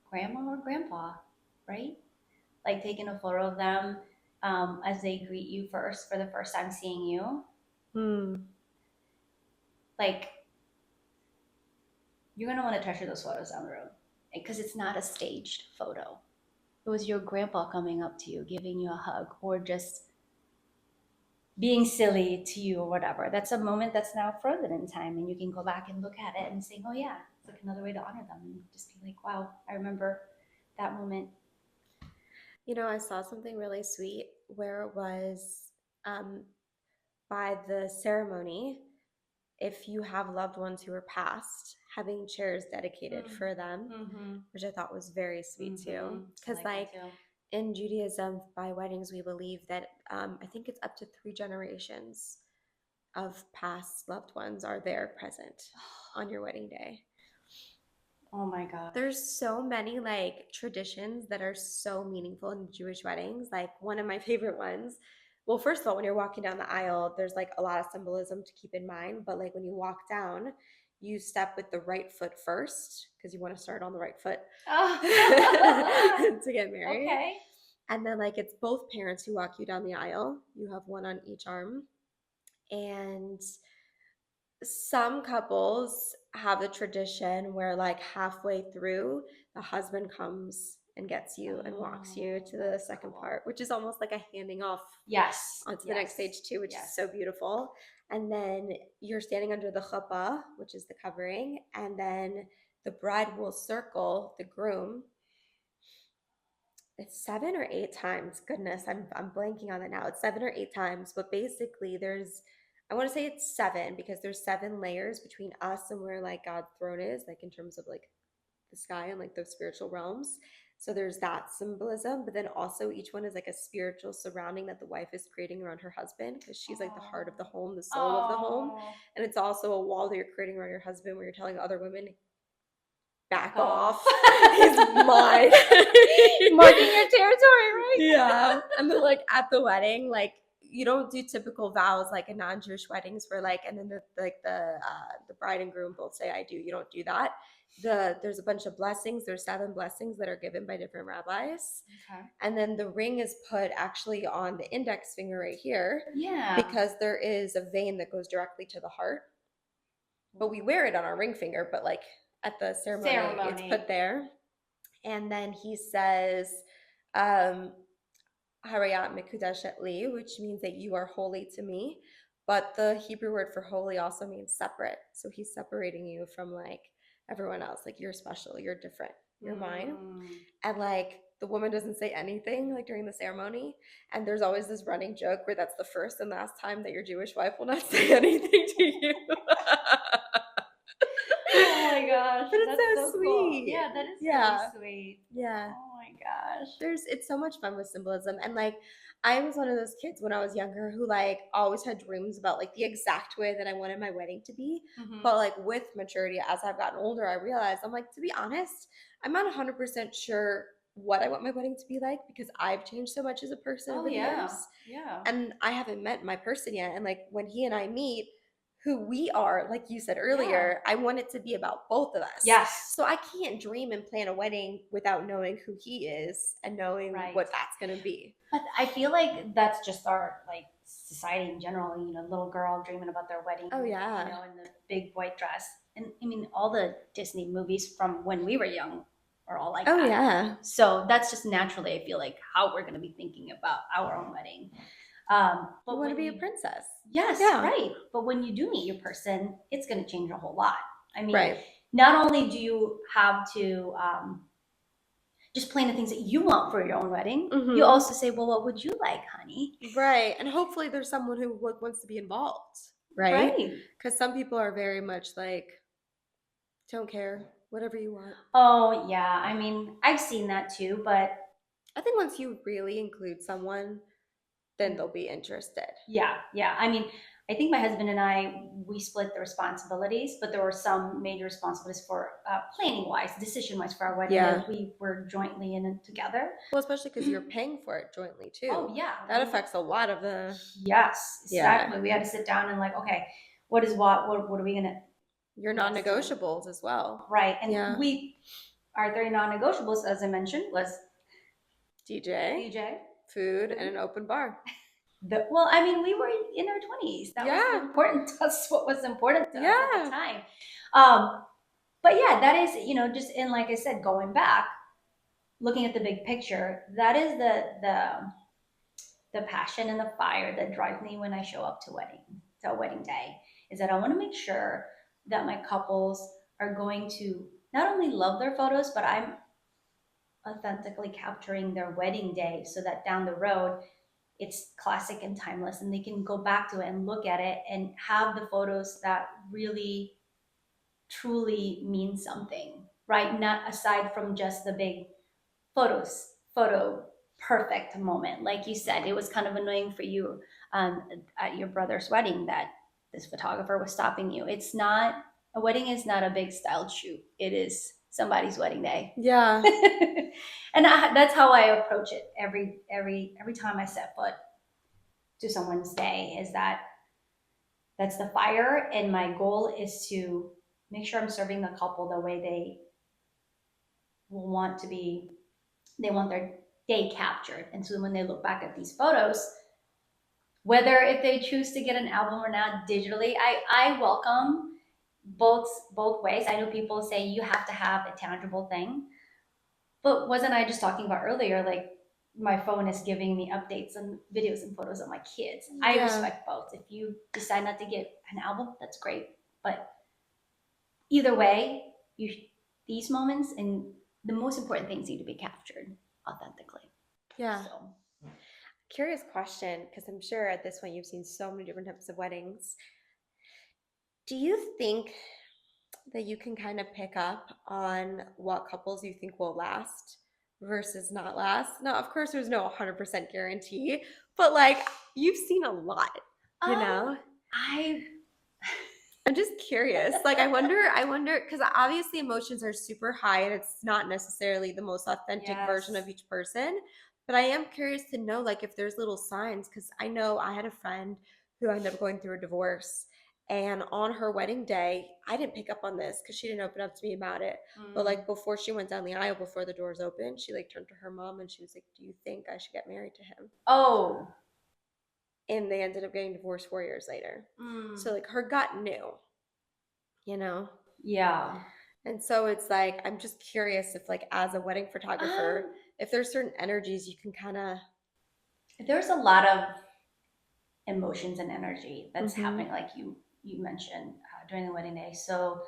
grandma or grandpa, right? Like taking a photo of them as they greet you for the first time seeing you. Like, you're gonna want to treasure those photos down the road, because it's not a staged photo. It was your grandpa coming up to you, giving you a hug, or just being silly to you or whatever. That's a moment that's now frozen in time, and you can go back and look at it and say, oh yeah, it's like another way to honor them, and just be like, wow, I remember that moment. You know, I saw something really sweet where it was by the ceremony, if you have loved ones who are passed, having chairs dedicated for them, which I thought was very sweet too. Because in Judaism, by weddings, we believe that I think it's up to 3 generations of past loved ones are there present on your wedding day. Oh my God. There's so many like traditions that are so meaningful in Jewish weddings. Like one of my favorite ones. Well, first of all, when you're walking down the aisle, there's like a lot of symbolism to keep in mind. But like when you walk down, you step with the right foot first because you want to start on the right foot to get married. Okay. And then like it's both parents who walk you down the aisle. You have one on each arm. And some couples have the tradition where like halfway through the husband comes and gets you and walks you to the second part, which is almost like a handing off onto the next stage too, which is so beautiful. And then you're standing under the chuppah, which is the covering, and then the bride will circle the groom. It's 7 or 8 times. Goodness, I'm blanking on it now. It's 7 or 8 times, but basically I want to say it's 7 because there's 7 layers between us and where like God's throne is, like in terms of like the sky and like those spiritual realms. So there's that symbolism, but then also each one is like a spiritual surrounding that the wife is creating around her husband because she's like the heart of the home, the soul of the home. And it's also a wall that you're creating around your husband where you're telling other women, back off. He's mine. Marking your territory, right? Yeah. And then like at the wedding, like you don't do typical vows like in non-Jewish weddings where like, and then the bride and groom both say I do. You don't do that. There's a bunch of blessings. There's 7 blessings that are given by different rabbis. Okay. And then the ring is put actually on the index finger right here. Yeah. Because there is a vein that goes directly to the heart. But we wear it on our ring finger, but like at the ceremony. It's put there. And then he says, Harayat Mekudeshet Li, which means that you are holy to me. But the Hebrew word for holy also means separate. So he's separating you from like everyone else. Like you're special, you're different, you're mine. And like the woman doesn't say anything like during the ceremony. And there's always this running joke where that's the first and last time that your Jewish wife will not say anything to you. Oh my gosh. But it's so sweet. Cool. Yeah, that is really sweet. Yeah. Oh my gosh. It's so much fun with symbolism. And like I was one of those kids when I was younger who like always had dreams about like the exact way that I wanted my wedding to be. But like with maturity, as I've gotten older, I realized I'm like, to be honest, I'm not 100% sure what I want my wedding to be like because I've changed so much as a person over the years. Yeah. And I haven't met my person yet. And like when he and I meet, who we are, like you said earlier, I want it to be about both of us. Yes. So I can't dream and plan a wedding without knowing who he is and knowing what that's going to be. But I feel like that's just our like society in general, you know, little girl dreaming about their wedding. Oh yeah. You know, in the big white dress. And I mean, all the Disney movies from when we were young are all like that. Oh yeah. So that's just naturally, I feel like, how we're going to be thinking about our own wedding. But want to be a princess. Yes, right. But when you do meet your person, it's going to change a whole lot. I mean, not only do you have to just plan the things that you want for your own wedding, you also say, well, what would you like, honey? Right. And hopefully there's someone who wants to be involved. Right. Because some people are very much like, don't care, whatever you want. Oh, yeah. I mean, I've seen that too, but I think once you really include someone, then they'll be interested. Yeah. I mean, I think my husband and I, we split the responsibilities, but there were some major responsibilities for planning-wise, decision-wise for our wedding that we were jointly in it together. Well, especially because you're paying for it jointly too. Oh, yeah. That affects a lot of the... Yes, exactly. We had to sit down and like, okay, what is what are we going to... Your non-negotiables as well. Right. And our 3 non-negotiables, as I mentioned, was... DJ. Food, and an open bar. Well, I mean, we were in our 20s. That was important to us. What was important to us at the time. But yeah, that is, you know, just in, like I said, going back, looking at the big picture, that is the passion and the fire that drives me when I show up to a wedding day, is that I want to make sure that my couples are going to not only love their photos, but I'm authentically capturing their wedding day so that down the road it's classic and timeless, and they can go back to it and look at it and have the photos that really truly mean something, right? Not aside from just the big photo perfect moment. Like you said, it was kind of annoying for you at your brother's wedding that this photographer was stopping you. It's not, a wedding is not a big styled shoot. It is somebody's wedding day. Yeah. And that's how I approach it every time I set foot to someone's day, is that's the fire. And my goal is to make sure I'm serving the couple the way they will want to be. They want their day captured. And so when they look back at these photos, whether if they choose to get an album or not digitally, I welcome both ways. I know people say you have to have a tangible thing, but wasn't I just talking about earlier, like my phone is giving me updates and videos and photos of my kids. I respect both. If you decide not to get an album, that's great. But either way, these moments and the most important things need to be captured authentically. Yeah. So. Curious question, because I'm sure at this point you've seen so many different types of weddings. Do you think that you can kind of pick up on what couples you think will last versus not last? Now, of course, there's no 100% guarantee, but like you've seen a lot, you know? I'm just curious. Like, I wonder, because obviously emotions are super high and it's not necessarily the most authentic version of each person. But I am curious to know, like, if there's little signs, because I know I had a friend who ended up going through a divorce. And on her wedding day, I didn't pick up on this because she didn't open up to me about it. But like before she went down the aisle, before the doors opened, she like turned to her mom and she was like, "Do you think I should get married to him?" Oh. And they ended up getting divorced 4 years later. So like her gut knew, you know? Yeah. And so it's like, I'm just curious if like as a wedding photographer, if there's certain energies you can kind of. There's a lot of emotions and energy that's happening, like you mentioned during the wedding day. So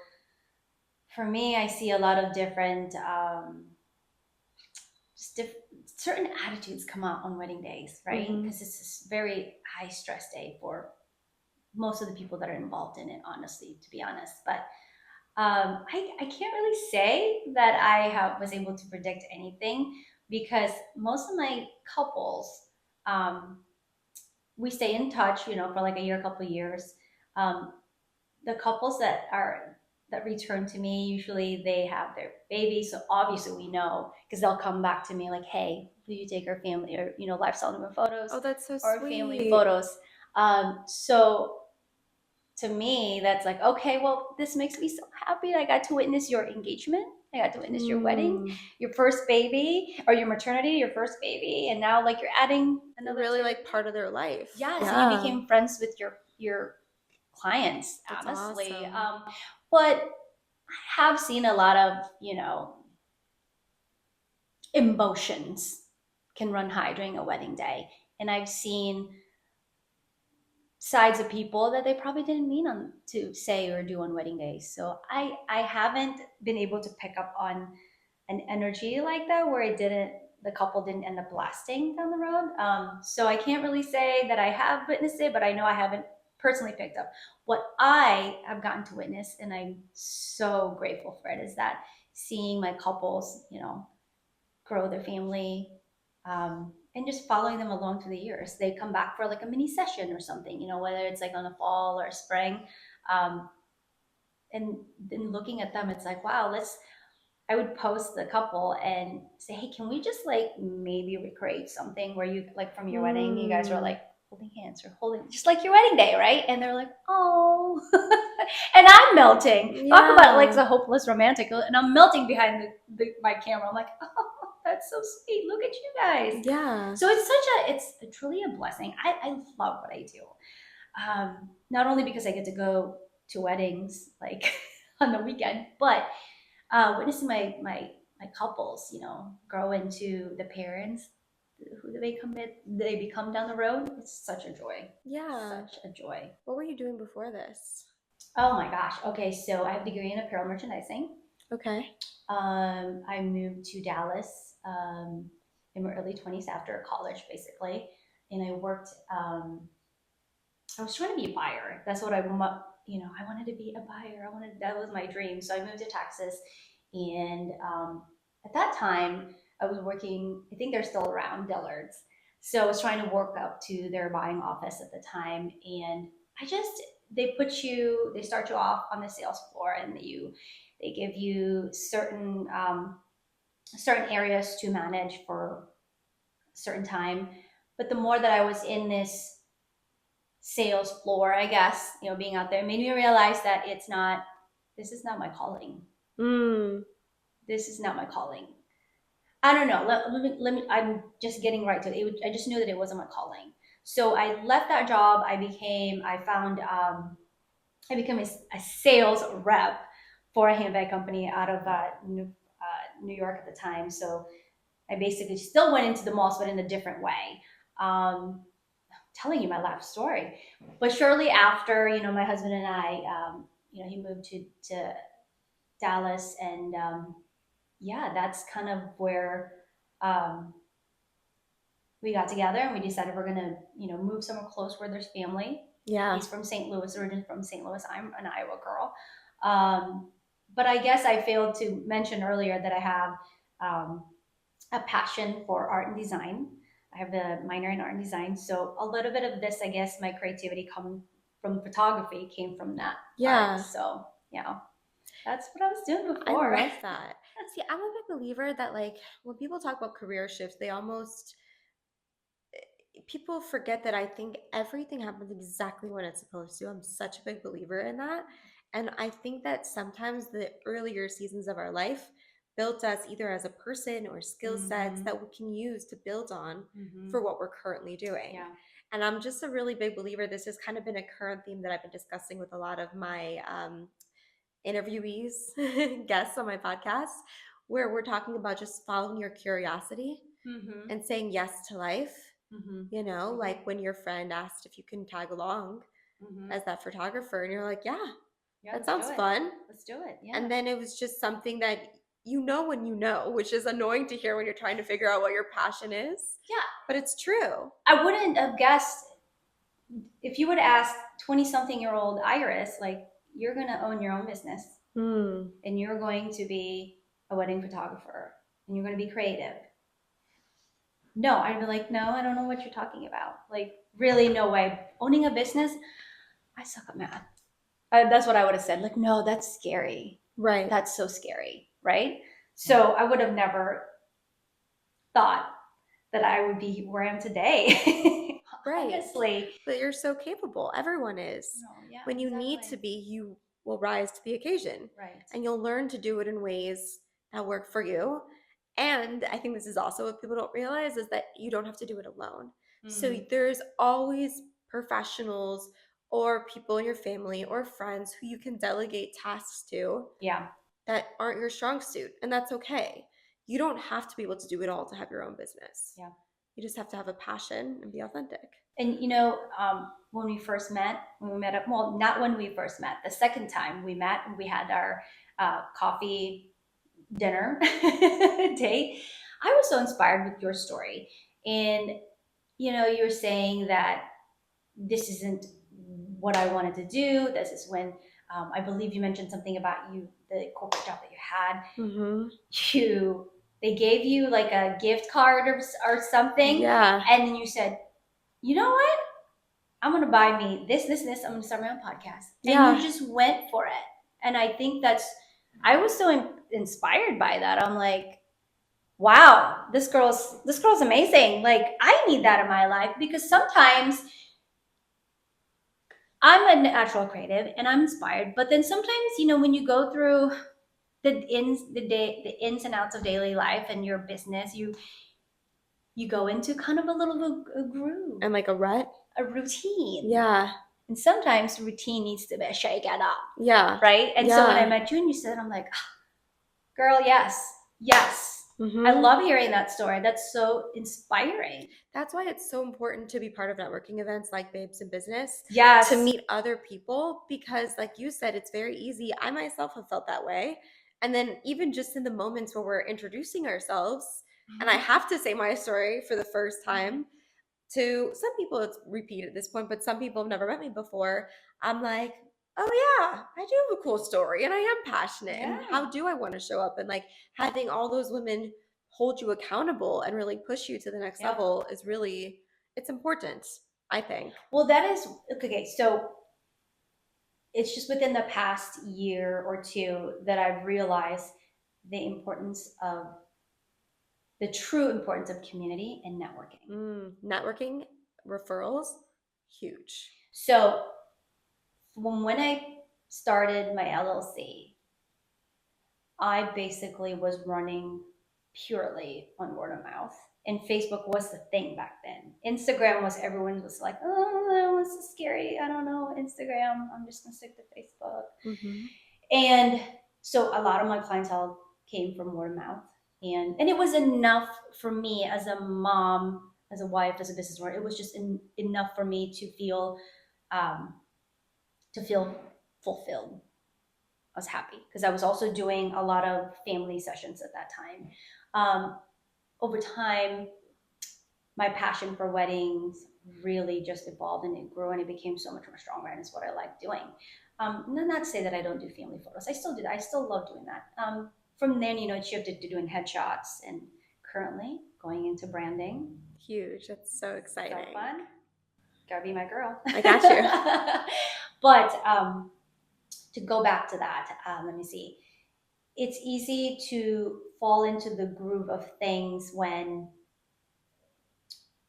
for me, I see a lot of different, certain attitudes come out on wedding days, right? Because it's this very high stress day for most of the people that are involved in it, honestly, to be honest. But I can't really say that I was able to predict anything, because most of my couples, we stay in touch, for like a year, couple of years. The couples that return to me, usually they have their babies. So obviously we know, because they'll come back to me like, "Hey, will you take our family or, lifestyle movement photos?" Oh, that's so or sweet. family photos. So to me, that's like, okay, well, this makes me so happy. I got to witness your engagement. I got to witness your wedding, your first baby, or your maternity, your first baby. And now like you're adding another. You're really like part of their life. Yeah. So you became friends with your clients, That's honestly. awesome. But I have seen a lot of, emotions can run high during a wedding day. And I've seen sides of people that they probably didn't mean to say or do on wedding days. So I haven't been able to pick up on an energy like that where the couple didn't end up lasting down the road. So I can't really say that I have witnessed it, but I know I haven't personally picked up. What I have gotten to witness, and I'm so grateful for it, is that seeing my couples, grow their family, and just following them along through the years. They come back for like a mini session or something, whether it's like on the fall or spring. And then looking at them, it's like, wow, I would post the couple and say, "Hey, can we just like maybe recreate something where you, like from your wedding, you guys were like holding hands or holding, just like your wedding day, right?" And they're like, "Oh," and I'm melting. Talk about like the hopeless romantic, and I'm melting behind my camera. I'm like, "Oh, that's so sweet. Look at you guys." Yeah. So it's truly a blessing. I love what I do. Not only because I get to go to weddings like on the weekend, but witnessing my couples, grow into the parents who they become down the road. It's such a joy. Yeah. Such a joy. What were you doing before this? Oh my gosh. Okay, so I have a degree in apparel merchandising. Okay. I moved to Dallas in my early 20s after college, basically. and I worked. I was trying to be a buyer. That's what I wanted to be a buyer. That was my dream. So I moved to Texas, and at that time I was working. I think they're still around, Dillard's. So I was trying to work up to their buying office at the time, and I just they start you off on the sales floor, and they give you certain areas to manage for a certain time. But the more that I was in this sales floor, I guess, being out there, it made me realize that this is not my calling. This is not my calling. I don't know. I'm just getting right to it. I just knew that it wasn't my calling. So I left that job. I became a sales rep for a handbag company out of New York at the time. So I basically still went into the malls, but in a different way. Telling you my life story. But shortly after, my husband and I, he moved to Dallas, and that's kind of where we got together, and we decided we're gonna, move somewhere close where there's family. Yeah. He's from St. Louis, originally from St. Louis. I'm an Iowa girl. But I guess I failed to mention earlier that I have a passion for art and design. I have a minor in art and design. So a little bit of this, I guess, my creativity came from photography, came from that. Yeah. Art. So, that's what I was doing before. I love that. See, I'm a big believer that, like, when people talk about career shifts, people forget that I think everything happens exactly when it's supposed to. I'm such a big believer in that. And I think that sometimes the earlier seasons of our life built us either as a person or skill sets that we can use to build on for what we're currently doing. Yeah. And I'm just a really big believer. This has kind of been a current theme that I've been discussing with a lot of my interviewees, guests on my podcast, where we're talking about just following your curiosity and saying yes to life. Like when your friend asked if you can tag along as that photographer, and you're like, yeah, that sounds fun. Let's do it. Yeah. And then it was just something that when you know, which is annoying to hear when you're trying to figure out what your passion is. Yeah. But it's true. I wouldn't have guessed if you would ask 20-something-year-old Iris, like, you're going to own your own business and you're going to be a wedding photographer and you're going to be creative. No, I'd be like, no, I don't know what you're talking about. Like, really, no way. Owning a business, I suck at math. That's what I would have said. Like, no, that's scary. Right. That's so scary. Right. So I would have never thought that I would be where I am today. Right. Honestly. But you're so capable. Everyone is. When you need to be, you will rise to the occasion. Right. And you'll learn to do it in ways that work for you. And I think this is also what people don't realize is that you don't have to do it alone. So there's always professionals or people in your family or friends who you can delegate tasks to. Yeah. That aren't your strong suit. And that's okay. You don't have to be able to do it all to have your own business. Yeah. You just have to have a passion and be authentic. And when we met up, well, not when we first met, the second time we met, we had our coffee dinner date. I was so inspired with your story. And, you're saying that this isn't what I wanted to do. This is when, I believe you mentioned something about the corporate job that you had. They gave you like a gift card or something. Yeah. And then you said, you know what? I'm going to buy me this. I'm going to start my own podcast. And you just went for it. And I think I was so inspired by that. I'm like, wow, this girl's amazing. Like, I need that in my life, because sometimes I'm a natural creative and I'm inspired. But then sometimes, when you go through the ins and outs of daily life and your business, you go into kind of a little a groove. And like a rut? A routine. Yeah. And sometimes routine needs to be shaken up. Yeah. Right? And so when I met you and you said, I'm like, girl, yes. I love hearing that story. That's so inspiring. That's why it's so important to be part of networking events like Babes in Business. Yes. To meet other people, because like you said, it's very easy. I myself have felt that way. And then even just in the moments where we're introducing ourselves, and I have to say my story for the first time, to some people it's repeat at this point, but some people have never met me before. I'm like, oh yeah, I do have a cool story and I am passionate. And how do I want to show up? And like having all those women hold you accountable and really push you to the next level is really, it's important, I think. Well, that is okay. So it's just within the past year or two that I've realized the importance of the true importance of community and networking. Networking, referrals, huge. So when I started my LLC, I basically was running purely on word of mouth. And Facebook was the thing back then. Instagram was, everyone was like, oh, this is scary. I don't know, Instagram. I'm just going to stick to Facebook. Mm-hmm. And so a lot of my clientele came from word of mouth. And it was enough for me as a mom, as a wife, as a business owner. It was just enough for me to feel fulfilled. I was happy because I was also doing a lot of family sessions at that time. Over time, my passion for weddings really just evolved and it grew and it became so much more stronger and it's what I like doing. Not to say that I don't do family photos. I still do that. I still love doing that. From then, it shifted to doing headshots and currently going into branding. Huge. That's so exciting. So fun. Gotta be my girl. I got you. But to go back to that, let me see. It's easy to fall into the groove of things when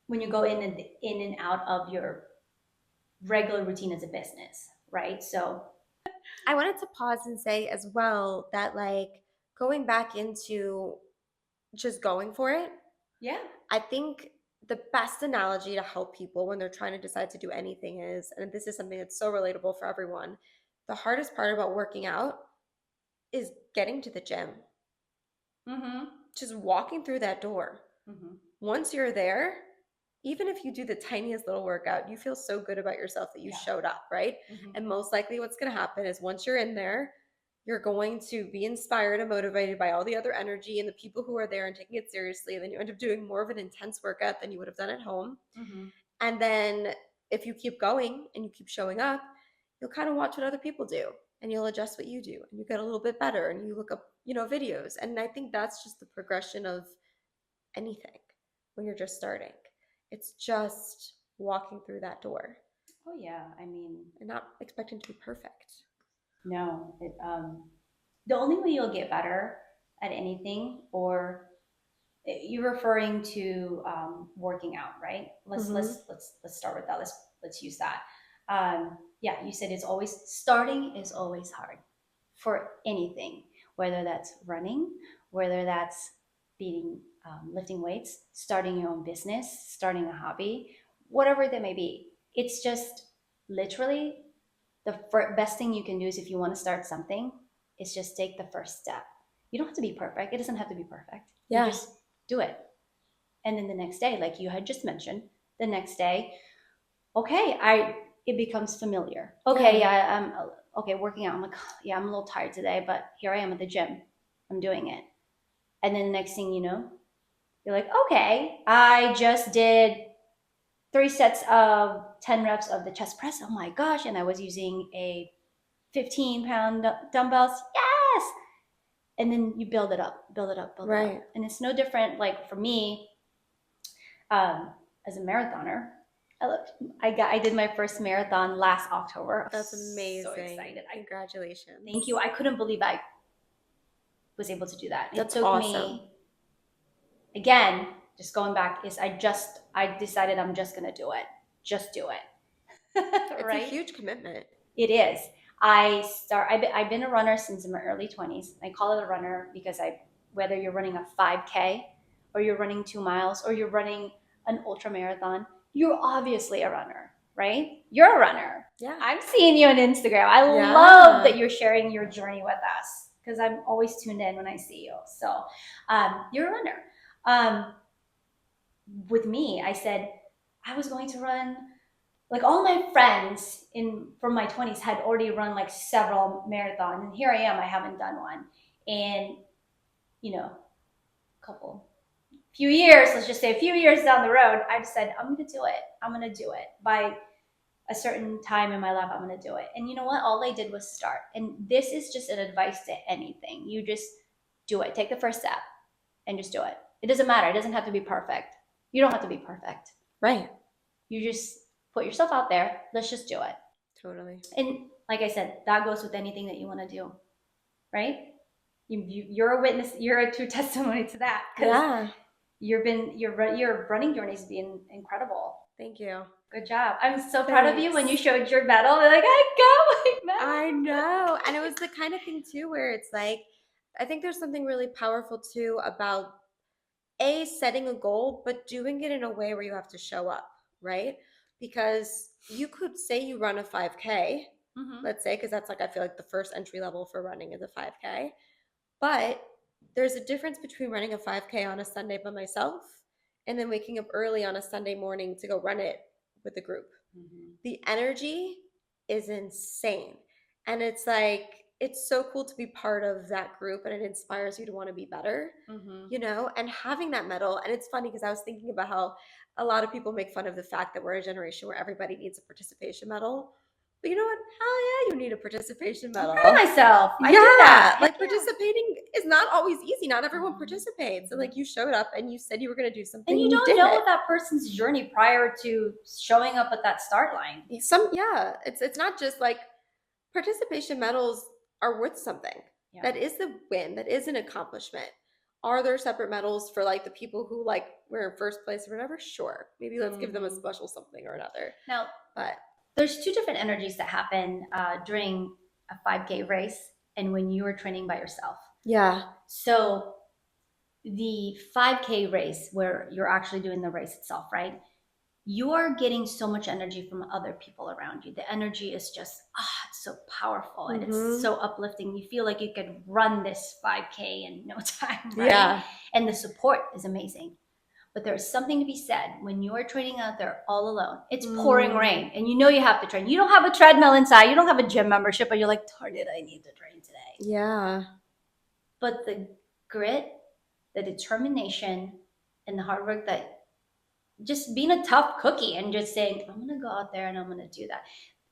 you go in and out of your regular routine as a business, right? So I wanted to pause and say as well that like going back into just going for it. Yeah. I think the best analogy to help people when they're trying to decide to do anything is, and this is something that's so relatable for everyone, the hardest part about working out is getting to the gym. Mm-hmm. Just walking through that door. Mm-hmm. Once you're there, even if you do the tiniest little workout, you feel so good about yourself that you showed up, right? Mm-hmm. And most likely what's going to happen is once you're in there, you're going to be inspired and motivated by all the other energy and the people who are there and taking it seriously. And then you end up doing more of an intense workout than you would have done at home. Mm-hmm. And then if you keep going and you keep showing up, you'll kind of watch what other people do and you'll adjust what you do and you get a little bit better and you look up, videos. And I think that's just the progression of anything when you're just starting. It's just walking through that door. Oh yeah, I mean, and not expecting to be perfect. No, the only way you'll get better at anything, or you're referring to working out, right? Let's start with that. Let's use that. Yeah, you said starting is always hard for anything, whether that's running, whether that's lifting weights, starting your own business, starting a hobby, whatever that may be. It's just literally the best thing you can do is, if you want to start something, is just take the first step. You don't have to be perfect. It doesn't have to be perfect. Yeah. You just do it. And then the next day, like you had just mentioned, the next day, it becomes familiar. Okay, I'm working out. I'm like, yeah, I'm a little tired today, but here I am at the gym. I'm doing it. And then the next thing you know, you're like, okay, I just did 3 sets of 10 reps of the chest press. Oh my gosh. And I was using a 15-pound dumbbells. Yes. And then you build it up. Right. And it's no different. Like for me, as a marathoner, I did my first marathon last October. That's amazing. So excited. Congratulations. Thank you. I couldn't believe I was able to do that. That's it took awesome. me, again, just going back, is I decided I'm just going to do it. Just do it. Right? It's a huge commitment. It is. I've been a runner since in my early 20s. I call it a runner because whether you're running a 5K or you're running 2 miles or you're running an ultra marathon, you're obviously a runner, right? You're a runner. Yeah. I'm seeing you on Instagram. I love that you're sharing your journey with us because I'm always tuned in when I see you. So you're a runner. With me, I said I was going to run. Like all my friends from my 20s had already run like several marathons, and here I am, I haven't done one. And a couple few years, let's just say a few years down the road, I've said, I'm going to do it. I'm going to do it. By a certain time in my life, I'm going to do it. And you know what? All I did was start. And this is just an advice to anything. You just do it. Take the first step and just do it. It doesn't matter. It doesn't have to be perfect. You don't have to be perfect. Right. You just put yourself out there. Let's just do it. Totally. And like I said, that goes with anything that you want to do, right? You're a witness. You're a true testimony to that. Yeah. Your running journey has been incredible. Thank you. Good job. I'm so proud of you when you showed your medal. You're like, I got my medal. I know. And it was the kind of thing too where it's like, I think there's something really powerful too about setting a goal, but doing it in a way where you have to show up, right? Because you could say you run a 5K, let's say, because that's like, I feel like the first entry level for running is a 5K. But there's a difference between running a 5K on a Sunday by myself and then waking up early on a Sunday morning to go run it with a group. The energy is insane. And it's like, it's so cool to be part of that group, and it inspires you to want to be better, you know, and having that medal. And it's funny because I was thinking about how a lot of people make fun of the fact that we're a generation where everybody needs a participation medal. But you know what? Hell yeah, you need a participation medal. I'm proud of myself. I do that. Like participating is not always easy. Not everyone participates. And like you showed up and you said you were going to do something. And you don't know that person's journey prior to showing up at that start line. It's not just like participation medals are worth something. Yeah. That is the win. That is an accomplishment. Are there separate medals for like the people who like were in first place or whatever? Sure. Maybe let's give them a special something or another. Now, but there's two different energies that happen during a 5K race and when you are training by yourself. Yeah. So the 5K race where you're actually doing the race itself, right? You are getting so much energy from other people around you. The energy is just, it's so powerful and it's so uplifting. You feel like you could run this 5K in no time, right? Yeah. And the support is amazing. But there's something to be said when you are training out there all alone. It's pouring rain and you know you have to train. You don't have a treadmill inside. You don't have a gym membership, but you're like, darn it, I need to train today. Yeah. But the grit, the determination, and the hard work that just being a tough cookie and just saying, I'm going to go out there and I'm going to do that.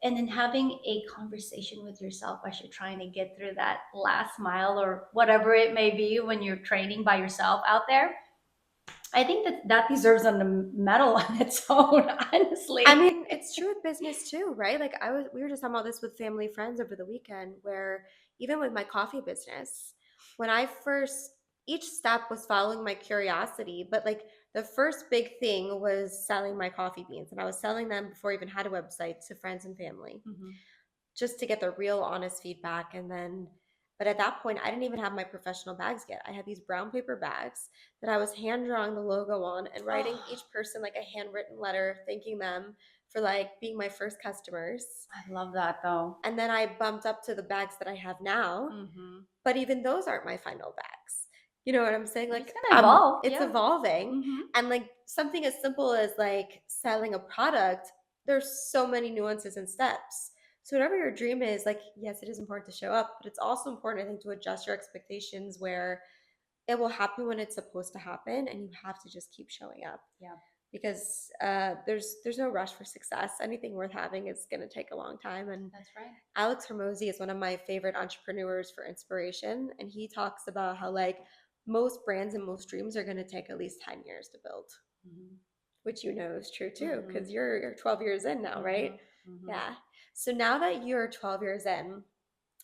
And then having a conversation with yourself as you're trying to get through that last mile or whatever it may be when you're training by yourself out there. I think that deserves a medal on its own, honestly. I mean, it's true with business too, right? Like we were just talking about this with family friends over the weekend where even with my coffee business, when each step was following my curiosity, but like the first big thing was selling my coffee beans, and I was selling them before I even had a website to friends and family, just to get the real honest feedback. But at that point, I didn't even have my professional bags yet. I had these brown paper bags that I was hand drawing the logo on and writing each person like a handwritten letter, thanking them for like being my first customers. I love that though. And then I bumped up to the bags that I have now, but even those aren't my final bags. You know what I'm saying? Like it's evolving. And like something as simple as like selling a product, there's so many nuances and steps. So whatever your dream is, like, yes, it is important to show up, but it's also important, I think, to adjust your expectations where it will happen when it's supposed to happen, and you have to just keep showing up. Yeah. Because there's no rush for success. Anything worth having is going to take a long time. And that's right. Alex Hormozi is one of my favorite entrepreneurs for inspiration, and he talks about how like most brands and most dreams are going to take at least 10 years to build, which you know is true too, because you're 12 years in now, right? Yeah. So now that you're 12 years in,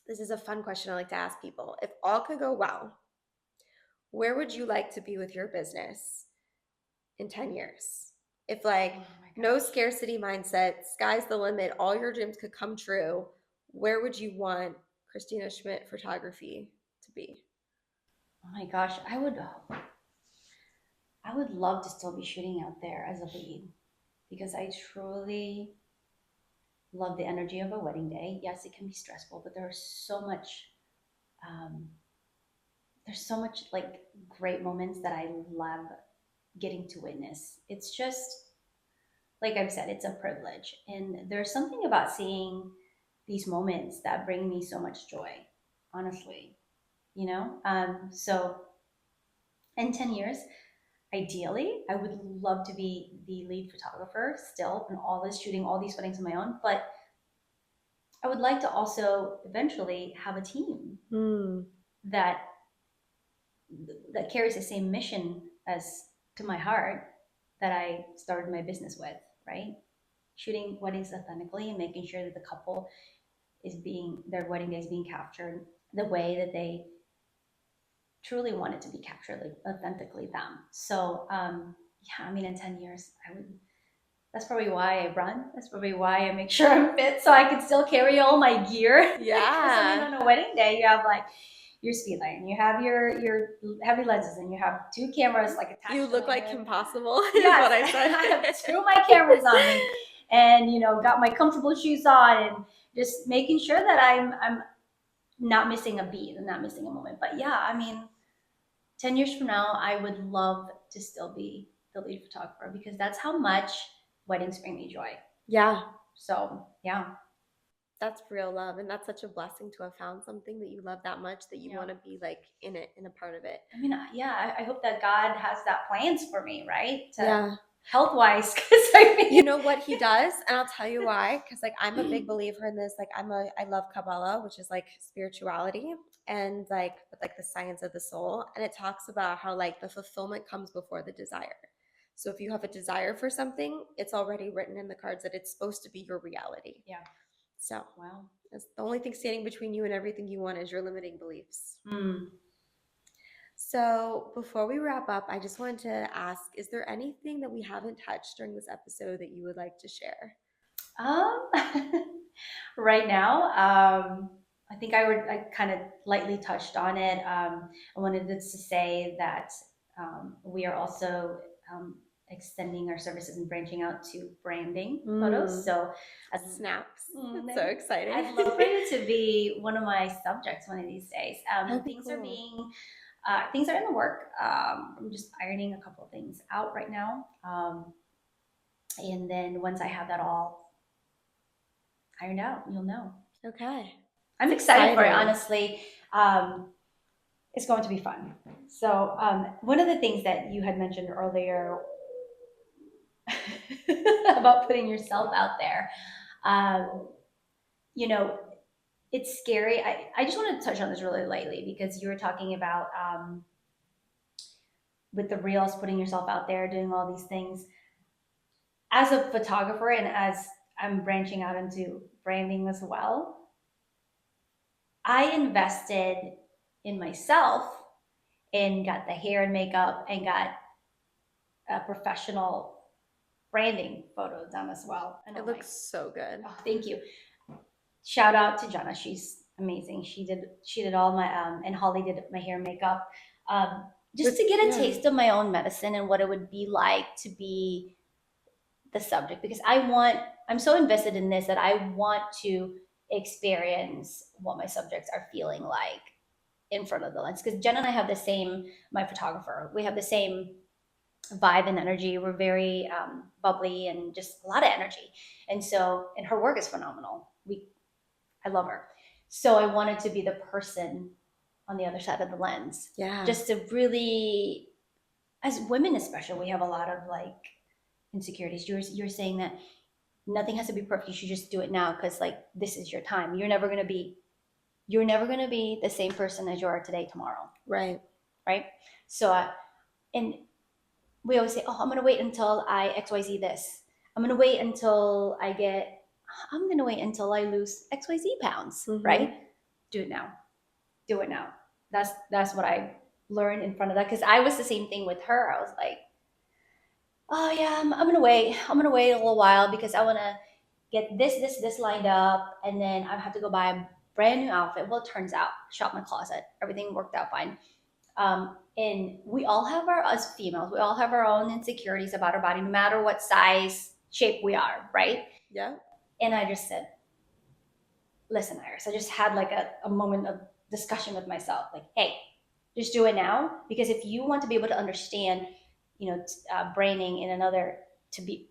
this is a fun question I like to ask people. If all could go well, where would you like to be with your business in 10 years? If like no scarcity mindset, sky's the limit, all your dreams could come true, where would you want Christina Schmidt Photography to be? Oh my gosh, I would love to still be shooting out there as a lead, because I truly love the energy of a wedding day. Yes, it can be stressful, but there's so much like great moments that I love getting to witness. It's just, like I've said, it's a privilege. And there's something about seeing these moments that bring me so much joy, honestly, you know? So in 10 years, ideally, I would love to be the lead photographer still and all this, shooting all these weddings on my own. But I would like to also eventually have a team that carries the same mission as to my heart that I started my business with, right? Shooting weddings authentically and making sure that the couple their wedding day is being captured the way that they truly want it to be captured, like authentically them. So, yeah, I mean, in 10 years, that's probably why I run. That's probably why I make sure I'm fit so I can still carry all my gear. Yeah. I mean, on a wedding day, you have like your speed light, and you have your heavy lenses, and you have 2 cameras like attached. You look like Impossible. Yes, what I said. I have 2 of my cameras on me, and got my comfortable shoes on, and just making sure that I'm not missing a beat and not missing a moment. But yeah, I mean, 10 years from now, I would love to still be the lead photographer because that's how much weddings bring me joy. Yeah. So, yeah. That's real love. And that's such a blessing to have found something that you love that much that you want to be like in it, in a part of it. I mean, yeah, I hope that God has that plans for me, right? Yeah. Health-wise, because I mean, you know what he does, and I'll tell you why. Because like I'm a big believer in this. Like I love Kabbalah, which is like spirituality and like the science of the soul. And it talks about how like the fulfillment comes before the desire. So if you have a desire for something, it's already written in the cards that it's supposed to be your reality. Yeah. So wow, it's the only thing standing between you and everything you want is your limiting beliefs. So before we wrap up, I just wanted to ask, is there anything that we haven't touched during this episode that you would like to share? Right now, I think I kind of lightly touched on it. I wanted to say that we are also extending our services and branching out to branding photos. So snaps. That's so exciting. I'd love for you to be one of my subjects one of these days. Things cool. Things are in the work. I'm just ironing a couple of things out right now. And then once I have that all ironed out, you'll know. Okay. I'm excited for it, honestly. It's going to be fun. So one of the things that you had mentioned earlier about putting yourself out there, it's scary. I just want to touch on this really lightly because you were talking about with the reels, putting yourself out there, doing all these things. As a photographer and as I'm branching out into branding as well, I invested in myself and got the hair and makeup and got a professional branding photo done as well. And it looks so good. Oh, thank you. Shout out to Jenna. She's amazing. She did all my and Holly did my hair and makeup. Just to get a taste of my own medicine and what it would be like to be the subject, because I'm so invested in this that I want to experience what my subjects are feeling like in front of the lens. Because Jen and I have my photographer, we have the same vibe and energy. We're very bubbly and just a lot of energy. And her work is phenomenal. I love her. So I wanted to be the person on the other side of the lens. Yeah. Just to really, as women especially, we have a lot of like insecurities. You're saying that nothing has to be perfect. You should just do it now because like this is your time. You're never gonna be the same person as you are today, tomorrow. Right. So and we always say, oh, I'm gonna wait until I XYZ this. I'm gonna wait until I lose XYZ pounds, right? Do it now. That's what I learned in front of that, because I was the same thing with her. I was like, oh yeah, I'm gonna wait a little while because I want to get this lined up, and then I have to go buy a brand new outfit. Well, it turns out, shop my closet, everything worked out fine. And we all have as females, we all have our own insecurities about our body, no matter what size, shape we are, right? Yeah. And I just said, listen, Iris, I just had like a moment of discussion with myself, like, hey, just do it now, because if you want to be able to understand, branding in another, to be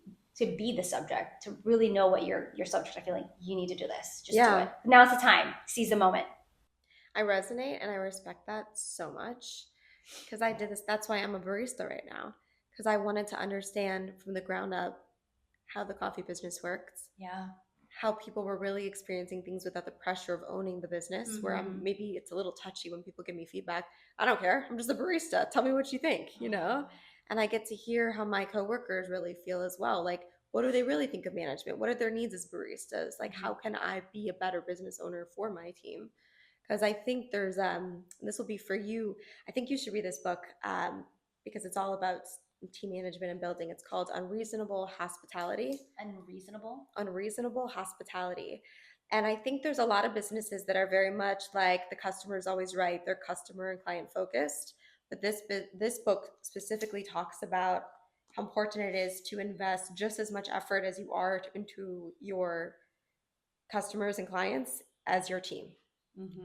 the subject, to really know what your subjects are feeling, you need to do this. Just do it. Now's the time. Seize the moment. I resonate and I respect that so much, because I did this. That's why I'm a barista right now. because I wanted to understand from the ground up how the coffee business works. Yeah. How people were really experiencing things without the pressure of owning the business, where maybe it's a little touchy when people give me feedback. I don't care. I'm just a barista. Tell me what you think, you know? And I get to hear how my coworkers really feel as well. Like, what do they really think of management? What are their needs as baristas? Like, how can I be a better business owner for my team? Because I think there's this will be for you. I think you should read this book because it's all about team management and building. It's called Unreasonable Hospitality. Unreasonable Hospitality. And I think there's a lot of businesses that are very much like the customer is always right. They're customer and client focused. But this book specifically talks about how important it is to invest just as much effort as you are into your customers and clients as your team.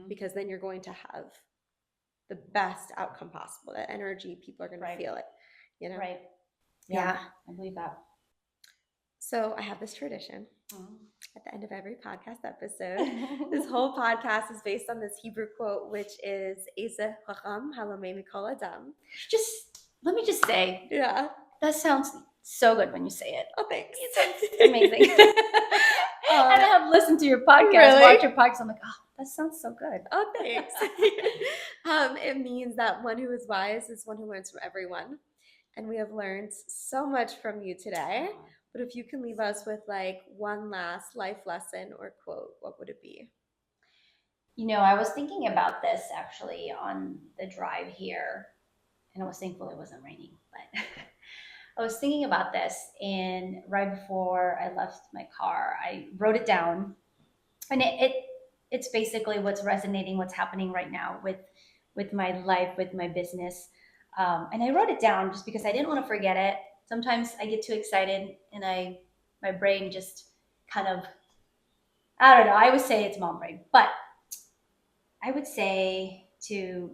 Because then you're going to have the best outcome possible. That energy, people are going to feel it, you know? Right. Yeah. I believe that. So I have this tradition at the end of every podcast episode. This whole podcast is based on this Hebrew quote, which is Eze Chacham Halomei Mikol Adam. Let me just say, yeah, that sounds so good when you say it. Oh, thanks. It's amazing. And I have listened to your podcast, watch your podcast. I'm like, oh, that sounds so good. Oh, thanks. It means that one who is wise is one who learns from everyone. And we have learned so much from you today. But if you can leave us with like one last life lesson or quote, what would it be? You know, I was thinking about this actually on the drive here, and I was thankful it wasn't raining, but I was thinking about this, and right before I left my car, I wrote it down, and it's basically what's resonating, what's happening right now with my life, with my business. And I wrote it down just because I didn't want to forget it. Sometimes I get too excited and my brain just kind of, I don't know. I would say it's mom brain, but I would say to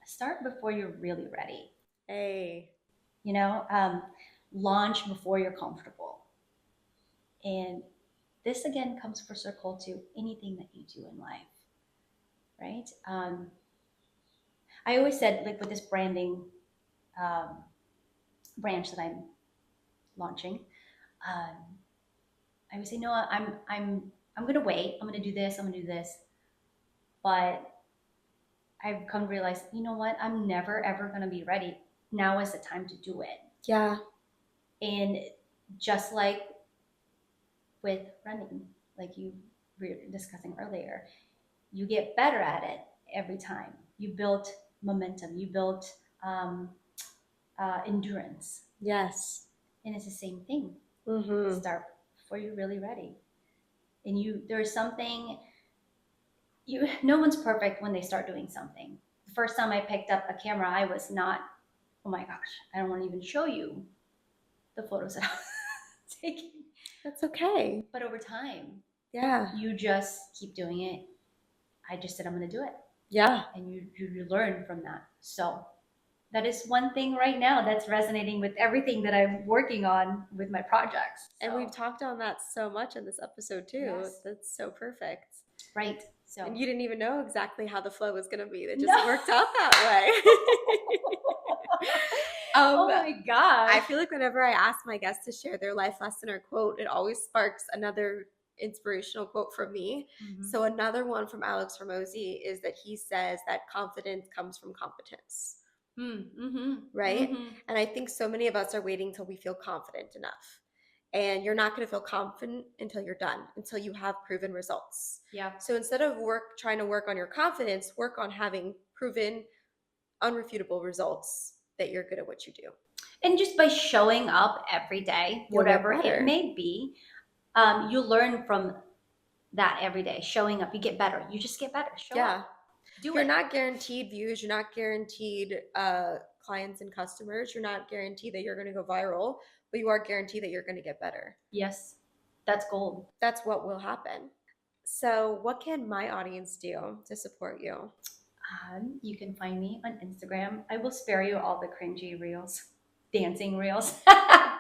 start before you're really ready. Hey. You know, launch before you're comfortable. And this again comes full circle to anything that you do in life, right? I always said, like with this branding branch that I'm launching, I would say, no, I'm gonna wait. I'm gonna do this. I'm gonna do this. But I've come to realize, you know what? I'm never ever gonna be ready. Now is the time to do it. Yeah. And just like with running, like you were discussing earlier, you get better at it every time. You build momentum. You build endurance. Yes. And it's the same thing. Start before you're really ready. And there's something, no one's perfect when they start doing something. The first time I picked up a camera, I was not, oh my gosh, I don't want to even show you the photos that I was taking. That's okay. But over time, you just keep doing it. I just said, I'm going to do it. Yeah. And you learn from that. So that is one thing right now that's resonating with everything that I'm working on with my projects. So. And we've talked on that so much in this episode too. Yes. That's so perfect. Right. So. And you didn't even know exactly how the flow was going to be. It just worked out that way. Oh my gosh. I feel like whenever I ask my guests to share their life lesson or quote, it always sparks another inspirational quote from me. So another one from Alex Hormozi is that he says that confidence comes from competence. Right? And I think so many of us are waiting till we feel confident enough. And you're not going to feel confident until you're done, until you have proven results. Yeah. So instead of trying to work on your confidence, work on having proven, unrefutable results that you're good at what you do. And just by showing up every day, whatever it may be, you learn from that every day. Showing up, you get better. You just get better. Show up. You're not guaranteed views. You're not guaranteed clients and customers. You're not guaranteed that you're going to go viral, but you are guaranteed that you're going to get better. Yes, that's gold. That's what will happen. So what can my audience do to support you? You can find me on Instagram. I will spare you all the cringy reels, dancing reels,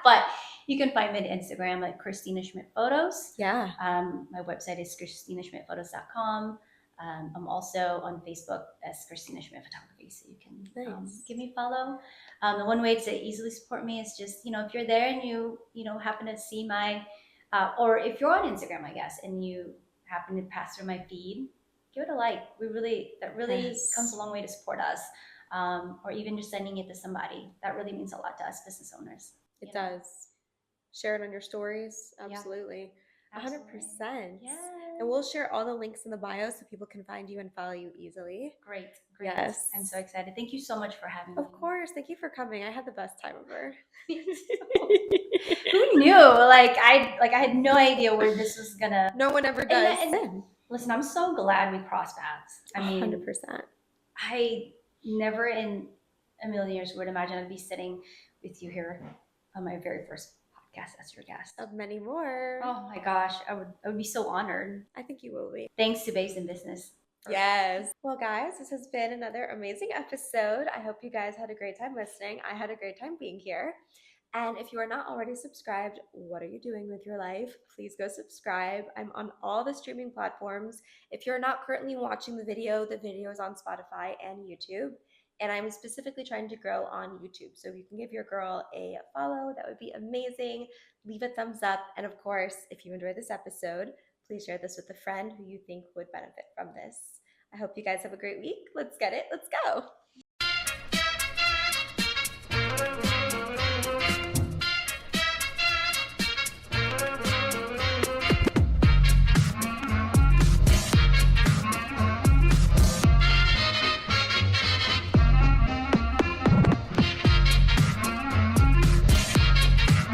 but you can find me on Instagram at Christina Schmidt Photos. Yeah. My website is ChristinaSchmidtPhotos.com. I'm also on Facebook as Christina Schmidt Photography, so you can Nice. give me a follow. The one way to easily support me is just, if you're there and you happen to see my, or if you're on Instagram, I guess, and you happen to pass through my feed, give it a like. That really Yes. comes a long way to support us. Or even just sending it to somebody. That really means a lot to us business owners. It does. Share it on your stories. Absolutely. Yeah. 100%. Yes. And we'll share all the links in the bio so people can find you and follow you easily. Great. Yes. I'm so excited. Thank you so much for having me. Of course. Thank you for coming. I had the best time ever. Who knew? I had no idea where this was gonna. No one ever does. And listen, I'm so glad we crossed paths. I mean, 100%. I never in a million years would imagine I'd be sitting with you here on my very first podcast as your guest. Of many more. Oh my gosh, I would be so honored. I think you will be. Thanks to Babes in Business. Yes. Well, guys, this has been another amazing episode. I hope you guys had a great time listening. I had a great time being here. And if you are not already subscribed, what are you doing with your life? Please go subscribe. I'm on all the streaming platforms. If you're not currently watching the video is on Spotify and YouTube. And I'm specifically trying to grow on YouTube. So if you can give your girl a follow, that would be amazing. Leave a thumbs up. And of course, if you enjoyed this episode, please share this with a friend who you think would benefit from this. I hope you guys have a great week. Let's get it. Let's go.